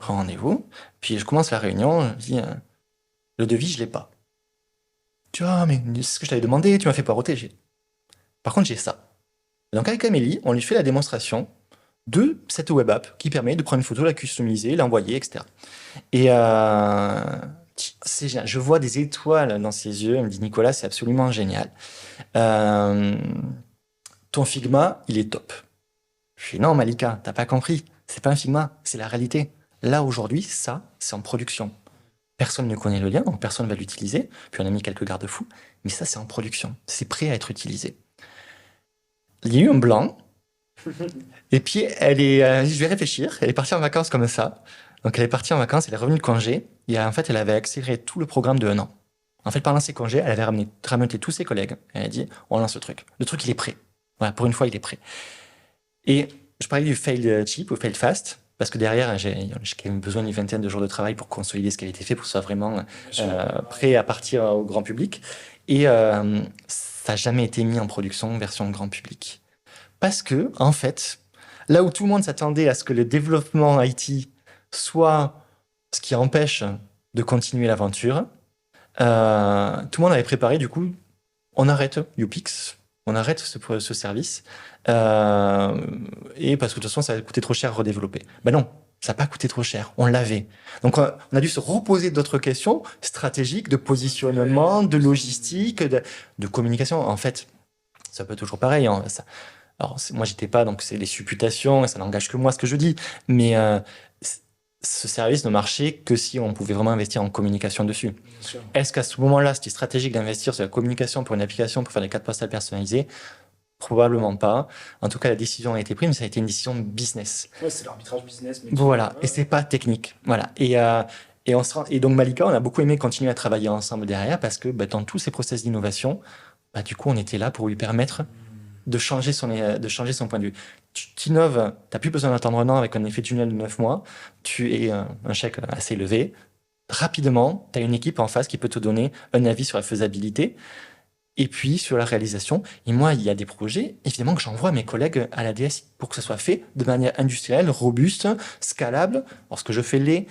Prends rendez-vous, puis je commence la réunion, je dis le devis je l'ai pas. Tu vois, mais c'est ce que je t'avais demandé, tu m'as fait poireauter. Par contre j'ai ça. Donc avec Amélie, on lui fait la démonstration de cette web app qui permet de prendre une photo, la customiser, l'envoyer, etc. Et c'est génial. Je vois des étoiles dans ses yeux. Elle me dit Nicolas, c'est absolument génial. Ton Figma, il est top. Je dis non, Malika, t'as pas compris. C'est pas un Figma, c'est la réalité. Là aujourd'hui, ça, c'est en production. Personne ne connaît le lien, donc personne ne va l'utiliser. Puis on a mis quelques garde-fous, mais ça, c'est en production. C'est prêt à être utilisé. Il y a eu un blanc. Et puis, je vais réfléchir. Elle est partie en vacances comme ça. Donc, elle est partie en vacances, elle est revenue de congé. Et en fait, elle avait accéléré tout le programme de 1 an. En fait, pendant ses congés, elle avait ramené tous ses collègues. Elle a dit, on lance le truc. Le truc, il est prêt. Voilà, pour une fois, il est prêt. Et je parlais du fail cheap ou fail fast. Parce que derrière, j'ai quand même besoin d'une vingtaine de jours de travail pour consolider ce qui a été fait, pour que ce soit vraiment prêt à partir au grand public. Et ça n'a jamais été mis en production version grand public. Parce que, en fait, là où tout le monde s'attendait à ce que le développement IT soit ce qui empêche de continuer l'aventure, tout le monde avait préparé, du coup, on arrête YouPix, on arrête ce service, et parce que de toute façon, ça a coûté trop cher à redévelopper. Ben non, ça n'a pas coûté trop cher, on l'avait. Donc, on a dû se reposer d'autres questions stratégiques, de positionnement, de logistique, de communication. En fait, ça peut toujours pareil. Hein, alors, moi, j'étais pas, donc c'est les supputations, et ça n'engage que moi ce que je dis, mais ce service ne marchait que si on pouvait vraiment investir en communication dessus. Est-ce qu'à ce moment-là, c'était stratégique d'investir sur la communication pour une application, pour faire des cartes postales personnalisées? Probablement pas. En tout cas, la décision a été prise, mais ça a été une décision business. Ouais, c'est l'arbitrage business. Mais voilà, et c'est pas technique. Voilà. Et donc, Malika, on a beaucoup aimé continuer à travailler ensemble derrière, parce que dans tous ces process d'innovation, du coup, on était là pour lui permettre de changer son point de vue. Tu t'innoves, tu n'as plus besoin d'attendre 1 an avec un effet tunnel de 9 mois, tu es un chèque assez élevé. Rapidement, tu as une équipe en face qui peut te donner un avis sur la faisabilité et puis sur la réalisation. Et moi, il y a des projets, évidemment, que j'envoie à mes collègues à la DS pour que ce soit fait de manière industrielle, robuste, scalable. Alors, ce que je fais l'est,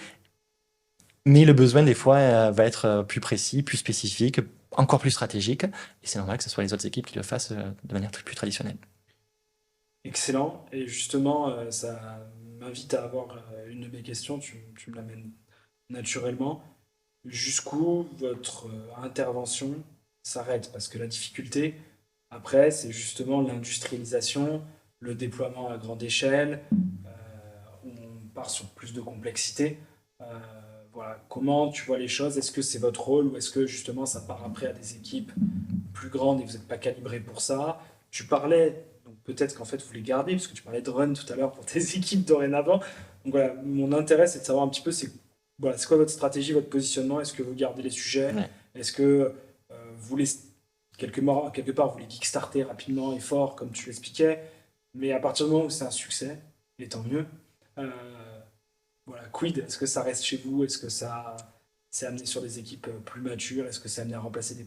mais le besoin, des fois, va être plus précis, plus spécifique, encore plus stratégique, et c'est normal que ce soit les autres équipes qui le fassent de manière plus traditionnelle. Excellent, et justement, ça m'invite à avoir une de mes questions, tu me l'amènes naturellement. Jusqu'où votre intervention s'arrête? Parce que la difficulté, après, c'est justement l'industrialisation, le déploiement à grande échelle, on part sur plus de complexité. voilà, comment tu vois les choses? Est-ce que c'est votre rôle ou est-ce que justement ça part après à des équipes plus grandes et vous n'êtes pas calibré pour ça? Tu parlais, donc peut-être qu'en fait vous les gardez, parce que tu parlais de run tout à l'heure pour tes équipes dorénavant. Donc voilà, mon intérêt c'est de savoir un petit peu voilà, c'est quoi votre stratégie, votre positionnement? Est-ce que vous gardez les sujets? Ouais. Est-ce que vous les, quelque part vous les kickstartez rapidement et fort comme tu l'expliquais? Mais à partir du moment où c'est un succès, et tant mieux, euh, voilà, quid? Est-ce que ça reste chez vous? Est-ce que ça c'est amené sur des équipes plus matures? Est-ce que c'est amené à remplacer des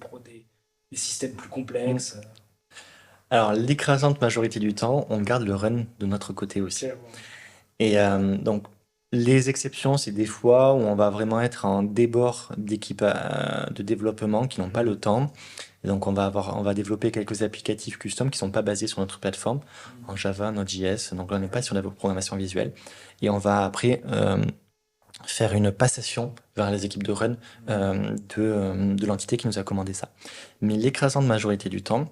systèmes plus Mm. complexes? Alors, l'écrasante majorité du temps, on garde le run de notre côté Ok, aussi. bon. Et donc, les exceptions, c'est des fois où on va vraiment être en débord d'équipes de développement qui n'ont pas le temps. Et donc, on va développer quelques applicatifs custom qui sont pas basés sur notre plateforme en Java, Node.js. Donc là, on n'est pas sur la programmation visuelle. Et on va après faire une passation vers les équipes de run de l'entité qui nous a commandé ça. Mais l'écrasante majorité du temps,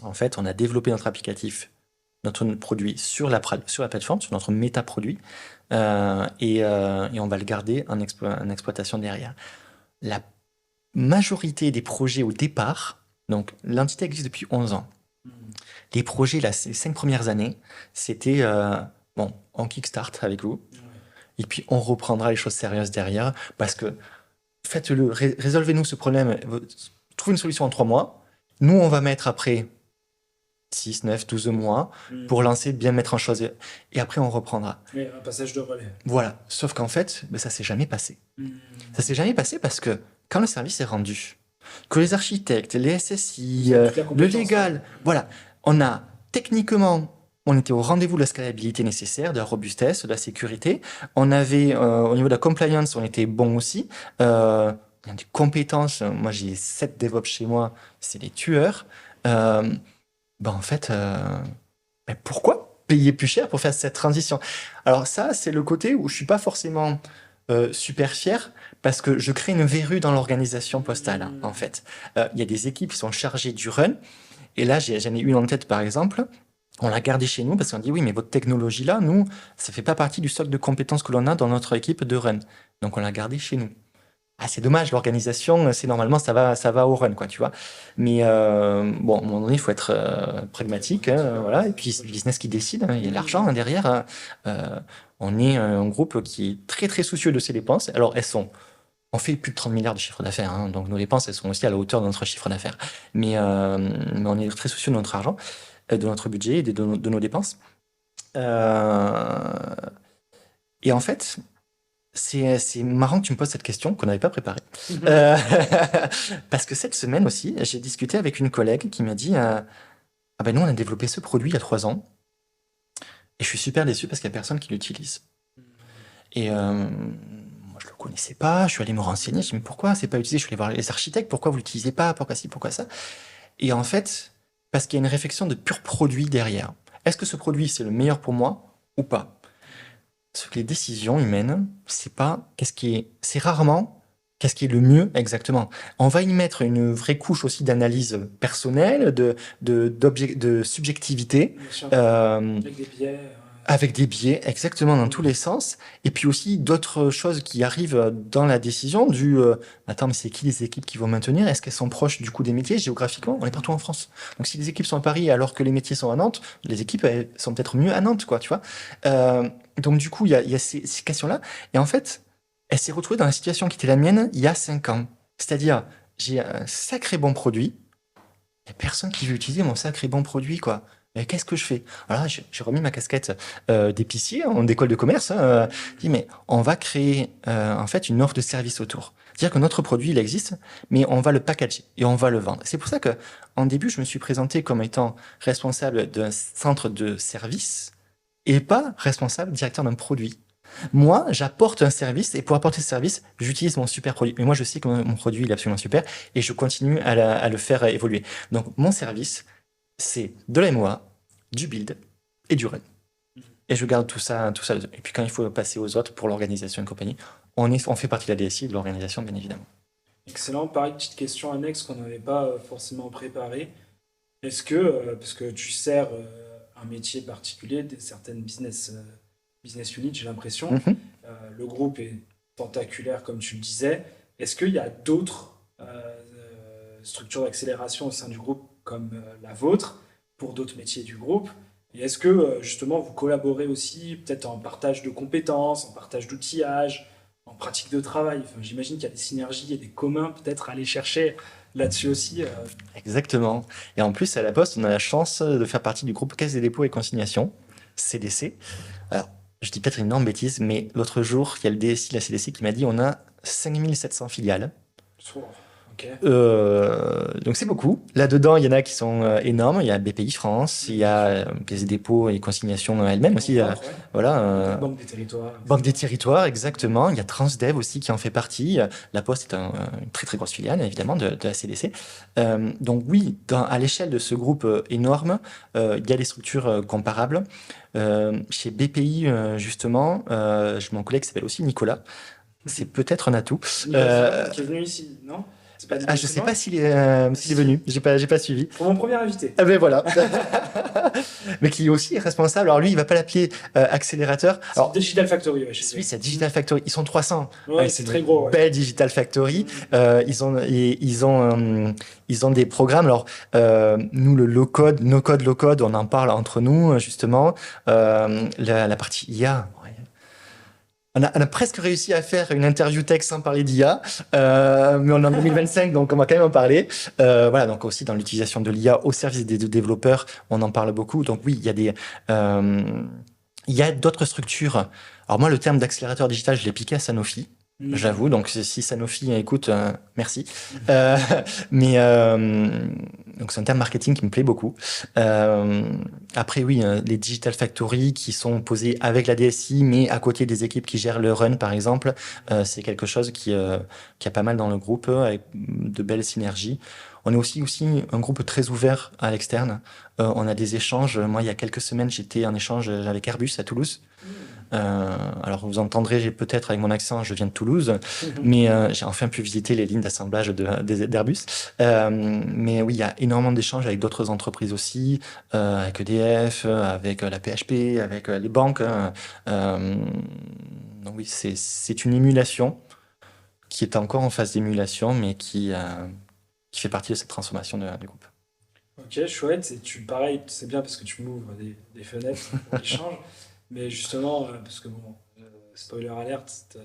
en fait, on a développé notre applicatif, notre produit sur la plateforme, sur notre méta-produit, et on va le garder en exploitation derrière. La majorité des projets au départ, donc l'entité existe depuis 11 ans. Les projets, là, ces 5 premières années, c'était, bon, on kickstart avec vous, et puis on reprendra les choses sérieuses derrière, parce que faites-le, résolvez-nous ce problème, trouvez une solution en 3 mois, nous on va mettre après 6, 9, 12 mois pour lancer, bien mettre en chose, et après on reprendra. Mais un passage de relais. Voilà, sauf qu'en fait, ben, ça s'est jamais passé. Ça s'est jamais passé parce que quand le service est rendu, que les architectes, les SSI, Vous avez toute la le compétence, légal, ouais. voilà, on a techniquement, on était au rendez-vous de la scalabilité nécessaire, de la robustesse, de la sécurité. On avait, au niveau de la compliance, on était bon aussi. Il y a des compétences, moi j'ai 7 DevOps chez moi, c'est des tueurs. Ben en fait, ben pourquoi payer plus cher pour faire cette transition? Alors ça, c'est le côté où je suis pas forcément super fier parce que je crée une verrue dans l'organisation postale, hein, en fait. Il y a des équipes qui sont chargées du run, et là, j'en ai une en tête, par exemple. On l'a gardée chez nous parce qu'on dit oui, mais votre technologie là, nous, ça fait pas partie du socle de compétences que l'on a dans notre équipe de run. Donc on l'a gardée chez nous. Ah, c'est dommage, l'organisation, c'est normalement ça va au run, quoi, tu vois. Mais bon, à un moment donné, il faut être pragmatique, hein, voilà. Et puis c'est le business qui décide, hein, il y a l'argent hein, derrière. Hein. On est un groupe qui est très très soucieux de ses dépenses. Alors on fait plus de 30 milliards de chiffre d'affaires, hein, donc nos dépenses elles sont aussi à la hauteur de notre chiffre d'affaires. Mais on est très soucieux de notre argent, de notre budget et de nos dépenses. Euh, et en fait. C'est marrant que tu me poses cette question qu'on n'avait pas préparée. Euh, parce que cette semaine aussi, j'ai discuté avec une collègue qui m'a dit ah ben nous, on a développé ce produit il y a 3 ans et je suis super déçu parce qu'il n'y a personne qui l'utilise. Et moi, je le connaissais pas, je suis allé me renseigner, je me dis mais pourquoi c'est pas utilisé? Je suis allé voir les architectes, pourquoi vous l'utilisez pas? Pourquoi ci, pourquoi ça? Et en fait, parce qu'il y a une réflexion de pur produit derrière. Est-ce que ce produit, c'est le meilleur pour moi ou pas? Parce que les décisions humaines, c'est rarement qu'est-ce qui est le mieux exactement. On va y mettre une vraie couche aussi d'analyse personnelle, de subjectivité, Bien sûr. euh, Avec des biais. avec des biais exactement dans tous les sens, et puis aussi d'autres choses qui arrivent dans la décision attends, mais c'est qui les équipes qui vont maintenir? Est-ce qu'elles sont proches du coup des métiers géographiquement? On est partout en France. Donc si les équipes sont à Paris alors que les métiers sont à Nantes, les équipes elles, sont peut-être mieux à Nantes, quoi, tu vois. Donc du coup, il y a ces questions-là, et en fait, elle s'est retrouvée dans la situation qui était la mienne il y a 5 ans. C'est-à-dire, j'ai un sacré bon produit, il n'y a personne qui veut utiliser mon sacré bon produit, quoi. Mais qu'est-ce que je fais? Voilà, j'ai remis ma casquette d'épicier en d'école de commerce. Hein, je dis, mais on va créer en fait une offre de service autour. C'est-à-dire que notre produit, il existe, mais on va le packager et on va le vendre. C'est pour ça que, en début, je me suis présenté comme étant responsable d'un centre de service et pas responsable directeur d'un produit. Moi, j'apporte un service et pour apporter ce service, j'utilise mon super produit. Mais moi, je sais que mon produit il est absolument super et je continue à le faire évoluer. Donc, mon service, c'est de la MOA, du build et du run. Et je garde tout ça. Et puis, quand il faut passer aux autres pour l'organisation et compagnie, on fait partie de la DSI et de l'organisation, bien évidemment. Excellent. Pareil, petite question annexe qu'on n'avait pas forcément préparée. Est-ce que, parce que tu sers un métier particulier, certaines business units, j'ai l'impression, Mhm. le groupe est tentaculaire, comme tu le disais. Est-ce qu'il y a d'autres structures d'accélération au sein du groupe comme la vôtre, pour d'autres métiers du groupe? Et est-ce que justement vous collaborez aussi peut-être en partage de compétences, en partage d'outillage, en pratique de travail? Enfin, j'imagine qu'il y a des synergies et des communs peut-être à aller chercher là-dessus aussi. Exactement. Et en plus, à la Poste, on a la chance de faire partie du groupe Caisse des dépôts et consignations, CDC. Alors, je dis peut-être une énorme bêtise, mais l'autre jour, il y a le DSI de la CDC qui m'a dit on a 5700 filiales. Ok. Donc c'est beaucoup. Là-dedans, il y en a qui sont énormes. Il y a BPI France, il y a Caisse des dépôts et consignations elle-même aussi. Voilà. Banque des territoires. Banque des territoires, exactement. Il y a Transdev aussi qui en fait partie. La Poste est une très très grosse filiale, évidemment, de la CDC. Donc oui, à l'échelle de ce groupe énorme, il y a des structures comparables. Chez BPI, justement, mon collègue s'appelle aussi Nicolas. C'est peut-être un atout. Nicolas qui est venu ici, non? Je sais pas s'il est venu. J'ai pas suivi. Pour mon premier invité. Ah ben voilà. Mais qui aussi est responsable. Alors lui, il va pas l'appeler accélérateur. Alors Digital Factory, ouais, oui, c'est Digital Factory. Ils sont 300. Ouais, c'est très gros. Ouais. Belle Digital Factory. Ils ont des programmes. Alors nous, le low code, no code, low code, on en parle entre nous justement. La partie IA. On a presque réussi à faire une interview tech sans parler d'IA, mais on est en 2025, donc on va quand même en parler. Voilà, donc aussi dans l'utilisation de l'IA au service des développeurs, on en parle beaucoup. Donc oui, il y a d'autres structures. Alors moi, le terme d'accélérateur digital, je l'ai piqué à Sanofi. J'avoue, donc si Sanofi écoute, merci. Donc c'est un terme marketing qui me plaît beaucoup. Après oui, les Digital Factory qui sont posés avec la DSI, mais à côté des équipes qui gèrent le run par exemple, c'est quelque chose qui a pas mal dans le groupe, avec de belles synergies. On est aussi un groupe très ouvert à l'externe. On a des échanges. Moi, il y a quelques semaines, j'étais en échange avec Airbus à Toulouse. Alors vous entendrez peut-être avec mon accent, je viens de Toulouse, mais j'ai enfin pu visiter les lignes d'assemblage d'Airbus. Mais oui, il y a énormément d'échanges avec d'autres entreprises aussi, avec EDF, avec la PHP, avec les banques. Donc oui, c'est une émulation qui est encore en phase d'émulation, mais qui fait partie de cette transformation du groupe. Ok, chouette. Et pareil, c'est bien parce que tu m'ouvres des fenêtres pour l'échange. Mais justement, parce que bon, spoiler alerte,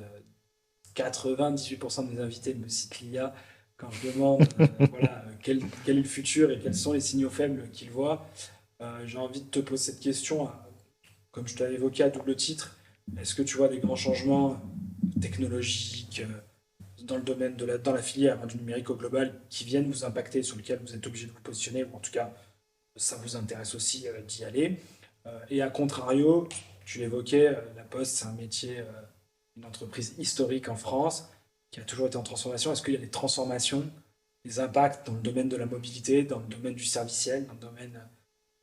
98% de mes invités me citent l'IA quand je demande voilà, quel est le futur et quels sont les signaux faibles qu'ils voient. J'ai envie de te poser cette question, comme je t'avais évoqué à double titre. Est-ce que tu vois des grands changements technologiques dans le domaine dans la filière du numérique au global qui viennent vous impacter, sur lesquels vous êtes obligé de vous positionner, ou en tout cas, ça vous intéresse aussi d'y aller? Et à contrario, tu l'évoquais, la Poste, c'est un métier, une entreprise historique en France qui a toujours été en transformation. Est-ce qu'il y a des transformations, des impacts dans le domaine de la mobilité, dans le domaine du serviciel, dans le domaine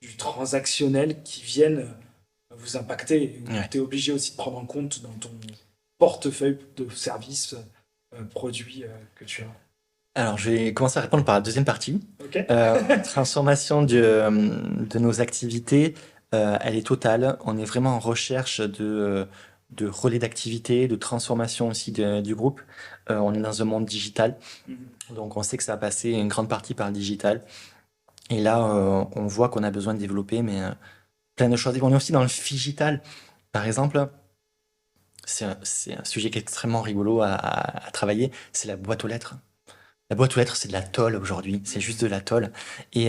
du transactionnel qui viennent vous impacter? Tu es obligé aussi de prendre en compte dans ton portefeuille de services, produits que tu as? Alors, je vais commencer à répondre par la deuxième partie. Okay. Transformation de nos activités. Elle est totale. On est vraiment en recherche de relais d'activité, de transformation aussi du groupe. On est dans un monde digital. Donc, on sait que ça a passé une grande partie par le digital. Et là, on voit qu'on a besoin de développer, mais plein de choses. On est aussi dans le figital. Par exemple, c'est un sujet qui est extrêmement rigolo à travailler. C'est la boîte aux lettres. La boîte aux lettres, c'est de la tôle aujourd'hui. C'est juste de la tôle. Et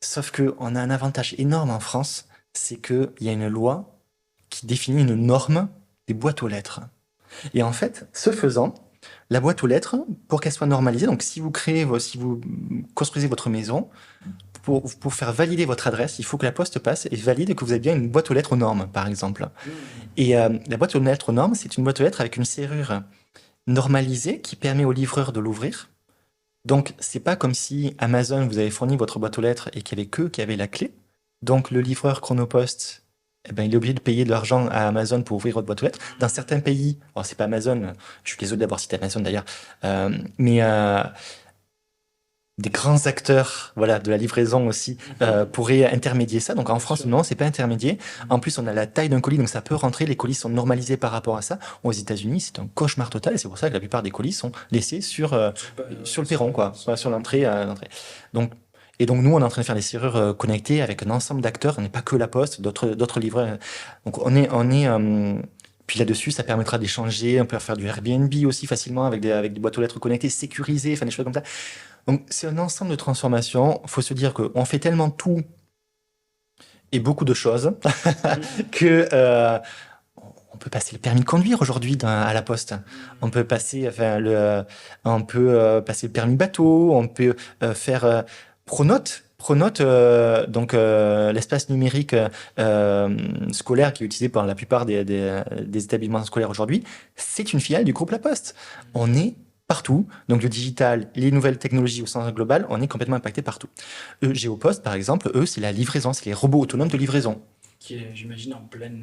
sauf qu'on a un avantage énorme en France, c'est qu'il y a une loi qui définit une norme des boîtes aux lettres. Et en fait, ce faisant, la boîte aux lettres, pour qu'elle soit normalisée, donc si vous construisez votre maison, pour faire valider votre adresse, il faut que la Poste passe et valide que vous avez bien une boîte aux lettres aux normes, par exemple. Et la boîte aux lettres aux normes, c'est une boîte aux lettres avec une serrure normalisée qui permet au livreur de l'ouvrir. Donc, c'est pas comme si Amazon vous avait fourni votre boîte aux lettres et qu'il y avait qu'eux qui avaient la clé. Donc, le livreur Chronopost, il est obligé de payer de l'argent à Amazon pour ouvrir votre boîte aux lettres. Dans certains pays, alors c'est pas Amazon, je suis désolé d'avoir cité Amazon d'ailleurs, mais des grands acteurs, voilà, de la livraison aussi, pourraient intermédier ça. Donc en France, Sûr. non, c'est pas intermédié. En plus, on a la taille d'un colis, donc ça peut rentrer. Les colis sont normalisés par rapport à ça. Aux États-Unis, c'est un cauchemar total, et c'est pour ça que la plupart des colis sont laissés sur le perron, quoi, voilà, sur l'entrée. Donc, et donc, nous, on est en train de faire des serrures connectées avec un ensemble d'acteurs. On n'est pas que la Poste, d'autres livreurs. Donc, puis là-dessus, ça permettra d'échanger. On peut faire du Airbnb aussi facilement avec des boîtes aux lettres connectées, sécurisées, enfin des choses comme ça. Donc, c'est un ensemble de transformations. Il faut se dire qu'on fait tellement tout et beaucoup de choses que on peut passer le permis de conduire aujourd'hui à la Poste. On peut passer, passer le permis bateau. On peut faire Pronote. Pronote, donc l'espace numérique scolaire qui est utilisé par la plupart des établissements scolaires aujourd'hui, c'est une filiale du groupe La Poste. On est partout. Donc le digital, les nouvelles technologies au sens global, on est complètement impacté partout. Géopost, par exemple, eux, c'est la livraison, c'est les robots autonomes de livraison. Qui est, j'imagine, en pleine.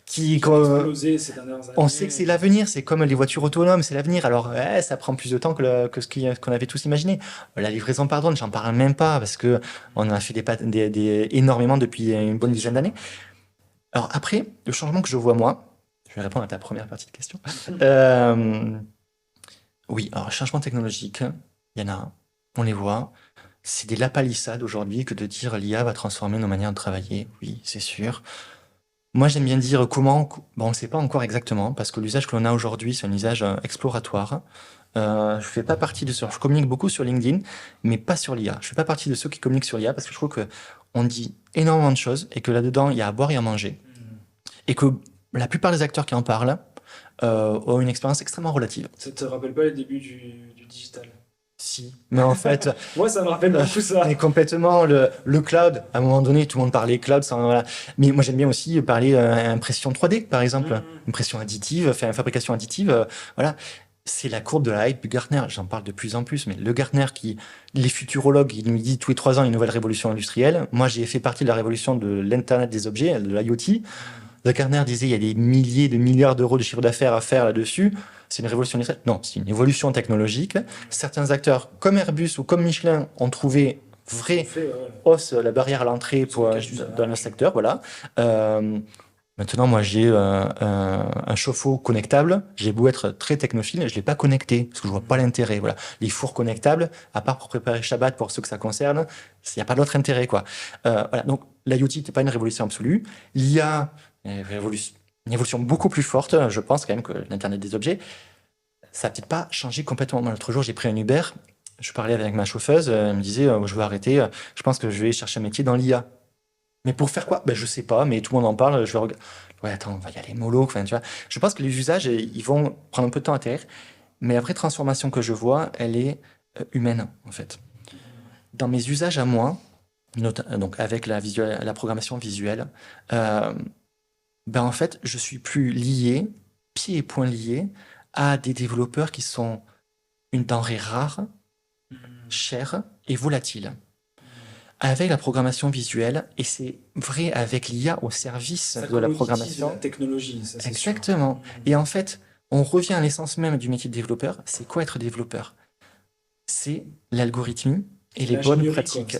Qui, Qui a explosé ces dernières années. On sait que c'est l'avenir, c'est comme les voitures autonomes, c'est l'avenir. Alors, ça prend plus de temps que qu'on avait tous imaginé. La livraison par drone, j'en parle même pas parce que on a fait énormément depuis une bonne dizaine d'années. Alors après, le changement que je vois moi, je vais répondre à ta première partie de question. Oui, alors changement technologique, il y en a, on les voit. C'est des lapalissades aujourd'hui que de dire l'IA va transformer nos manières de travailler. Oui, c'est sûr. Moi, j'aime bien dire comment. Bon, on ne sait pas encore exactement, parce que l'usage que l'on a aujourd'hui, c'est un usage exploratoire. Je fais pas partie de ceux. Je communique beaucoup sur LinkedIn, mais pas sur l'IA. Je fais pas partie de ceux qui communiquent sur l'IA parce que je trouve que on dit énormément de choses et que là-dedans, il y a à boire et à manger. Et que la plupart des acteurs qui en parlent ont une expérience extrêmement relative. Ça te rappelle pas les débuts du digital? Si. Mais en fait, Moi, ça me rappelle beaucoup ça. mais complètement le cloud. À un moment donné, tout le monde parlait cloud. Voilà. Mais moi, j'aime bien aussi parler impression 3D, par exemple, impression additive, fabrication additive. Voilà. C'est la courbe de la hype du Gartner. J'en parle de plus en plus, mais le Gartner les futurologues, ils nous disent tous les 3 ans une nouvelle révolution industrielle. Moi, j'ai fait partie de la révolution de l'Internet des objets, de l'IoT. Le Gartner disait il y a des milliers de milliards d'euros de chiffre d'affaires à faire là-dessus. C'est une révolution industrielle? Non, c'est une évolution technologique. Certains acteurs, comme Airbus ou comme Michelin, ont trouvé hausse la barrière à l'entrée dans le secteur. Voilà. Maintenant, moi, j'ai un chauffe-eau connectable. J'ai beau être très technophile, je l'ai pas connecté parce que je vois pas l'intérêt. Voilà, les fours connectables, à part pour préparer Shabbat pour ceux que ça concerne, il n'y a pas d'autre intérêt, quoi. Voilà. Donc, l'IoT n'est pas une révolution absolue. L'IA, une évolution beaucoup plus forte, je pense quand même que l'Internet des objets, ça n'a peut-être pas changé complètement. Moi, l'autre jour, j'ai pris un Uber. Je parlais avec ma chauffeuse, elle me disait, je veux arrêter. Je pense que je vais chercher un métier dans l'IA. Mais pour faire quoi? Ben, je sais pas, mais tout le monde en parle. Je vais regarder. Ouais, attends, on va y aller mollo. Enfin, tu vois. Je pense que les usages, ils vont prendre un peu de temps à atterrir. Mais la vraie transformation que je vois, elle est humaine, en fait. Dans mes usages à moi, donc avec la programmation visuelle, en fait, je suis plus lié, pieds et poings liés, à des développeurs qui sont une denrée rare, chère et volatile. Avec la programmation visuelle, et c'est vrai avec l'IA au service de la programmation. La technologie, ça c'est Exactement. sûr. Et en fait, on revient à l'essence même du métier de développeur. C'est quoi être développeur? C'est l'algorithmie et les bonnes pratiques.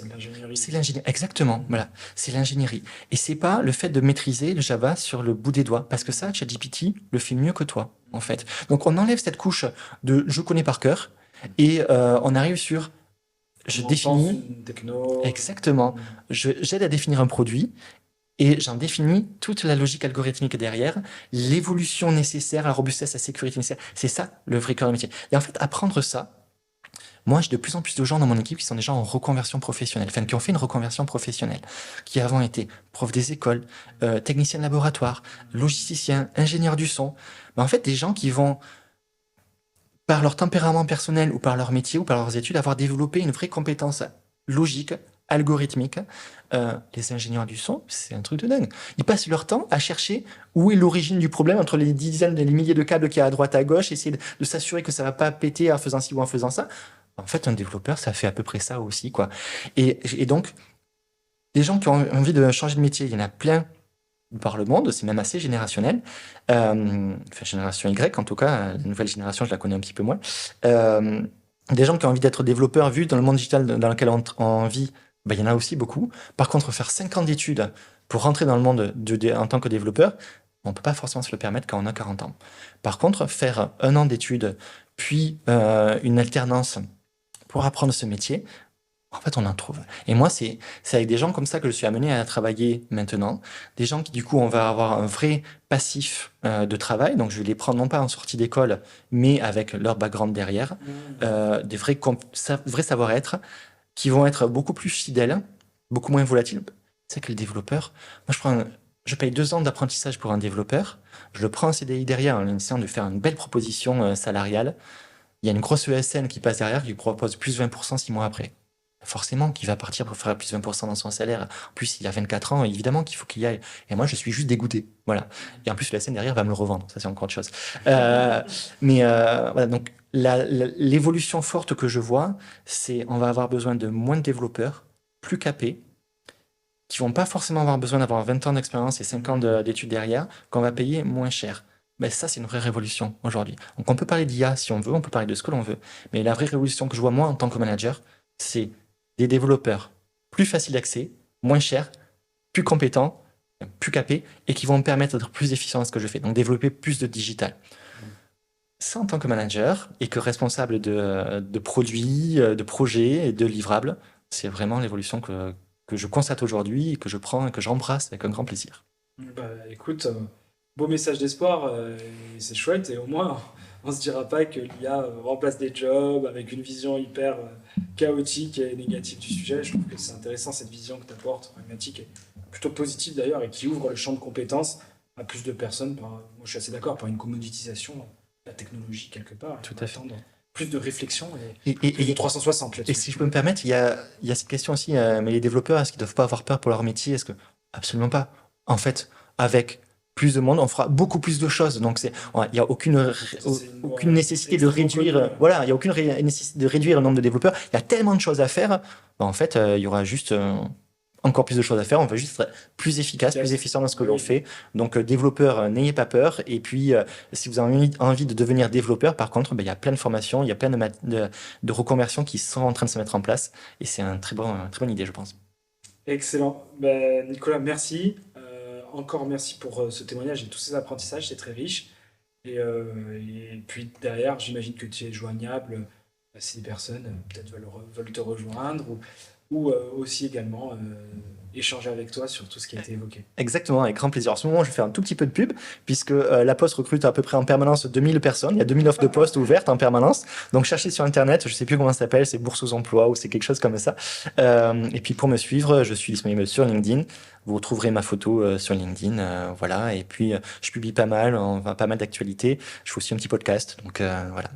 C'est l'ingénierie. Exactement. Voilà. C'est l'ingénierie. Et c'est pas le fait de maîtriser le Java sur le bout des doigts. Parce que ça, ChatGPT le fait mieux que toi, en fait. Donc, on enlève cette couche de je connais par cœur et on arrive sur je définis. Exactement. J'aide à définir un produit et j'en définis toute la logique algorithmique derrière, l'évolution nécessaire, la robustesse, la sécurité nécessaire. C'est ça le vrai cœur du métier. Et en fait, apprendre ça, moi, j'ai de plus en plus de gens dans mon équipe qui sont des gens en reconversion professionnelle, enfin, qui ont fait une reconversion professionnelle, qui avant étaient profs des écoles, techniciens de laboratoire, logisticiens, ingénieurs du son. En fait, des gens qui vont, par leur tempérament personnel ou par leur métier ou par leurs études, avoir développé une vraie compétence logique, algorithmique. Les ingénieurs du son, c'est un truc de dingue. Ils passent leur temps à chercher où est l'origine du problème entre les dizaines et les milliers de câbles qu'il y a à droite à gauche, essayer de s'assurer que ça va pas péter en faisant ci ou en faisant ça. En fait, un développeur, ça fait à peu près ça aussi, quoi. Et donc, des gens qui ont envie de changer de métier, il y en a plein par le monde, c'est même assez générationnel. Enfin, génération Y, en tout cas, la nouvelle génération, je la connais un petit peu moins. Des gens qui ont envie d'être développeurs, vu dans le monde digital dans lequel on vit, il y en a aussi beaucoup. Par contre, faire 5 ans d'études pour rentrer dans le monde en tant que développeur, on ne peut pas forcément se le permettre quand on a 40 ans. Par contre, faire 1 an d'études, puis une alternance pour apprendre ce métier, en fait, on en trouve. Et moi, c'est avec des gens comme ça que je suis amené à travailler maintenant. Des gens qui, du coup, on va avoir un vrai passif de travail. Donc, je vais les prendre non pas en sortie d'école, mais avec leur background derrière. Des vrais savoir-être qui vont être beaucoup plus fidèles, beaucoup moins volatiles. C'est que le développeur, moi, je paye 2 ans d'apprentissage pour un développeur. Je le prends en CDI derrière en essayant de faire une belle proposition salariale. Il y a une grosse ESN qui passe derrière qui propose plus 20% 6 mois après. Forcément qu'il va partir pour faire plus 20% dans son salaire. En plus, il a 24 ans, évidemment qu'il faut qu'il y aille. Et moi, je suis juste dégoûté. Voilà. Et en plus, la scène derrière va me le revendre. Ça, c'est encore autre chose. Voilà. Donc, l'évolution forte que je vois, c'est on va avoir besoin de moins de développeurs, plus capés, qui vont pas forcément avoir besoin d'avoir 20 ans d'expérience et 5 ans d'études derrière, qu'on va payer moins cher. Mais ça, c'est une vraie révolution aujourd'hui. Donc, on peut parler d'IA si on veut, on peut parler de ce que l'on veut. Mais la vraie révolution que je vois, moi, en tant que manager, c'est des développeurs plus faciles d'accès, moins chers, plus compétents, plus capés, et qui vont me permettre d'être plus efficient dans ce que je fais. Donc, développer plus de digital. Ça, en tant que manager et que responsable de produits, de projets et de livrables, c'est vraiment l'évolution que je constate aujourd'hui, que je prends et que j'embrasse avec un grand plaisir. Écoute, beau message d'espoir, c'est chouette, et au moins on se dira pas que l'IA remplace des jobs avec une vision hyper chaotique et négative du sujet. Je trouve que c'est intéressant cette vision que tu apportes, pragmatique et plutôt positive d'ailleurs, et qui ouvre le champ de compétences à plus de personnes. Moi je suis assez d'accord, par une commoditisation de la technologie quelque part. Tout à fait. Plus de réflexion et de 360 là-dessus. Et si je peux me permettre, il y a cette question aussi, mais les développeurs, est-ce qu'ils ne doivent pas avoir peur pour leur métier? Absolument pas. En fait, avec plus de monde, on fera beaucoup plus de choses. Donc, il n'y a aucune nécessité de réduire. Voilà, il n'y a aucune nécessité de réduire le nombre de développeurs. Il y a tellement de choses à faire. En fait, il y aura juste encore plus de choses à faire. On va juste être plus efficace, plus efficient dans ce que l'on fait. Donc, développeurs, n'ayez pas peur. Et puis, si vous avez envie de devenir développeur, par contre, il y a plein de formations, il y a plein de reconversions qui sont en train de se mettre en place. Et c'est une très bonne idée, je pense. Excellent. Nicolas, merci. Encore merci pour ce témoignage et tous ces apprentissages, c'est très riche. Et puis derrière, j'imagine que tu es joignable si des personnes peut-être veulent te rejoindre ou aussi également échanger avec toi sur tout ce qui a été évoqué. Exactement, avec grand plaisir. En ce moment, je fais un tout petit peu de pub, puisque La Poste recrute à peu près en permanence 2000 personnes. Il y a 2000 offres de postes ouvertes en permanence. Donc, cherchez sur Internet, je ne sais plus comment ça s'appelle, c'est Bourse aux emplois ou c'est quelque chose comme ça. Et puis, pour me suivre, je suis disponible sur LinkedIn. Vous retrouverez ma photo sur LinkedIn. Voilà. Et puis, je publie pas mal d'actualités. Je fais aussi un petit podcast. Donc, voilà.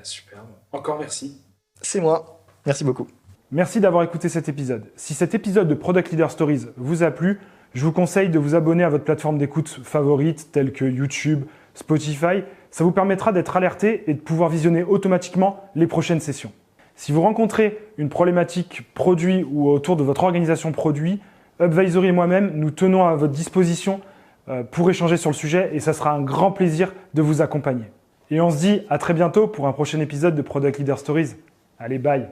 Super. Encore merci. C'est moi. Merci beaucoup. Merci d'avoir écouté cet épisode. Si cet épisode de Product Leader Stories vous a plu, je vous conseille de vous abonner à votre plateforme d'écoute favorite telle que YouTube, Spotify. Ça vous permettra d'être alerté et de pouvoir visionner automatiquement les prochaines sessions. Si vous rencontrez une problématique produit ou autour de votre organisation produit, Upvisory et moi-même, nous tenons à votre disposition pour échanger sur le sujet et ça sera un grand plaisir de vous accompagner. Et on se dit à très bientôt pour un prochain épisode de Product Leader Stories. Allez, bye!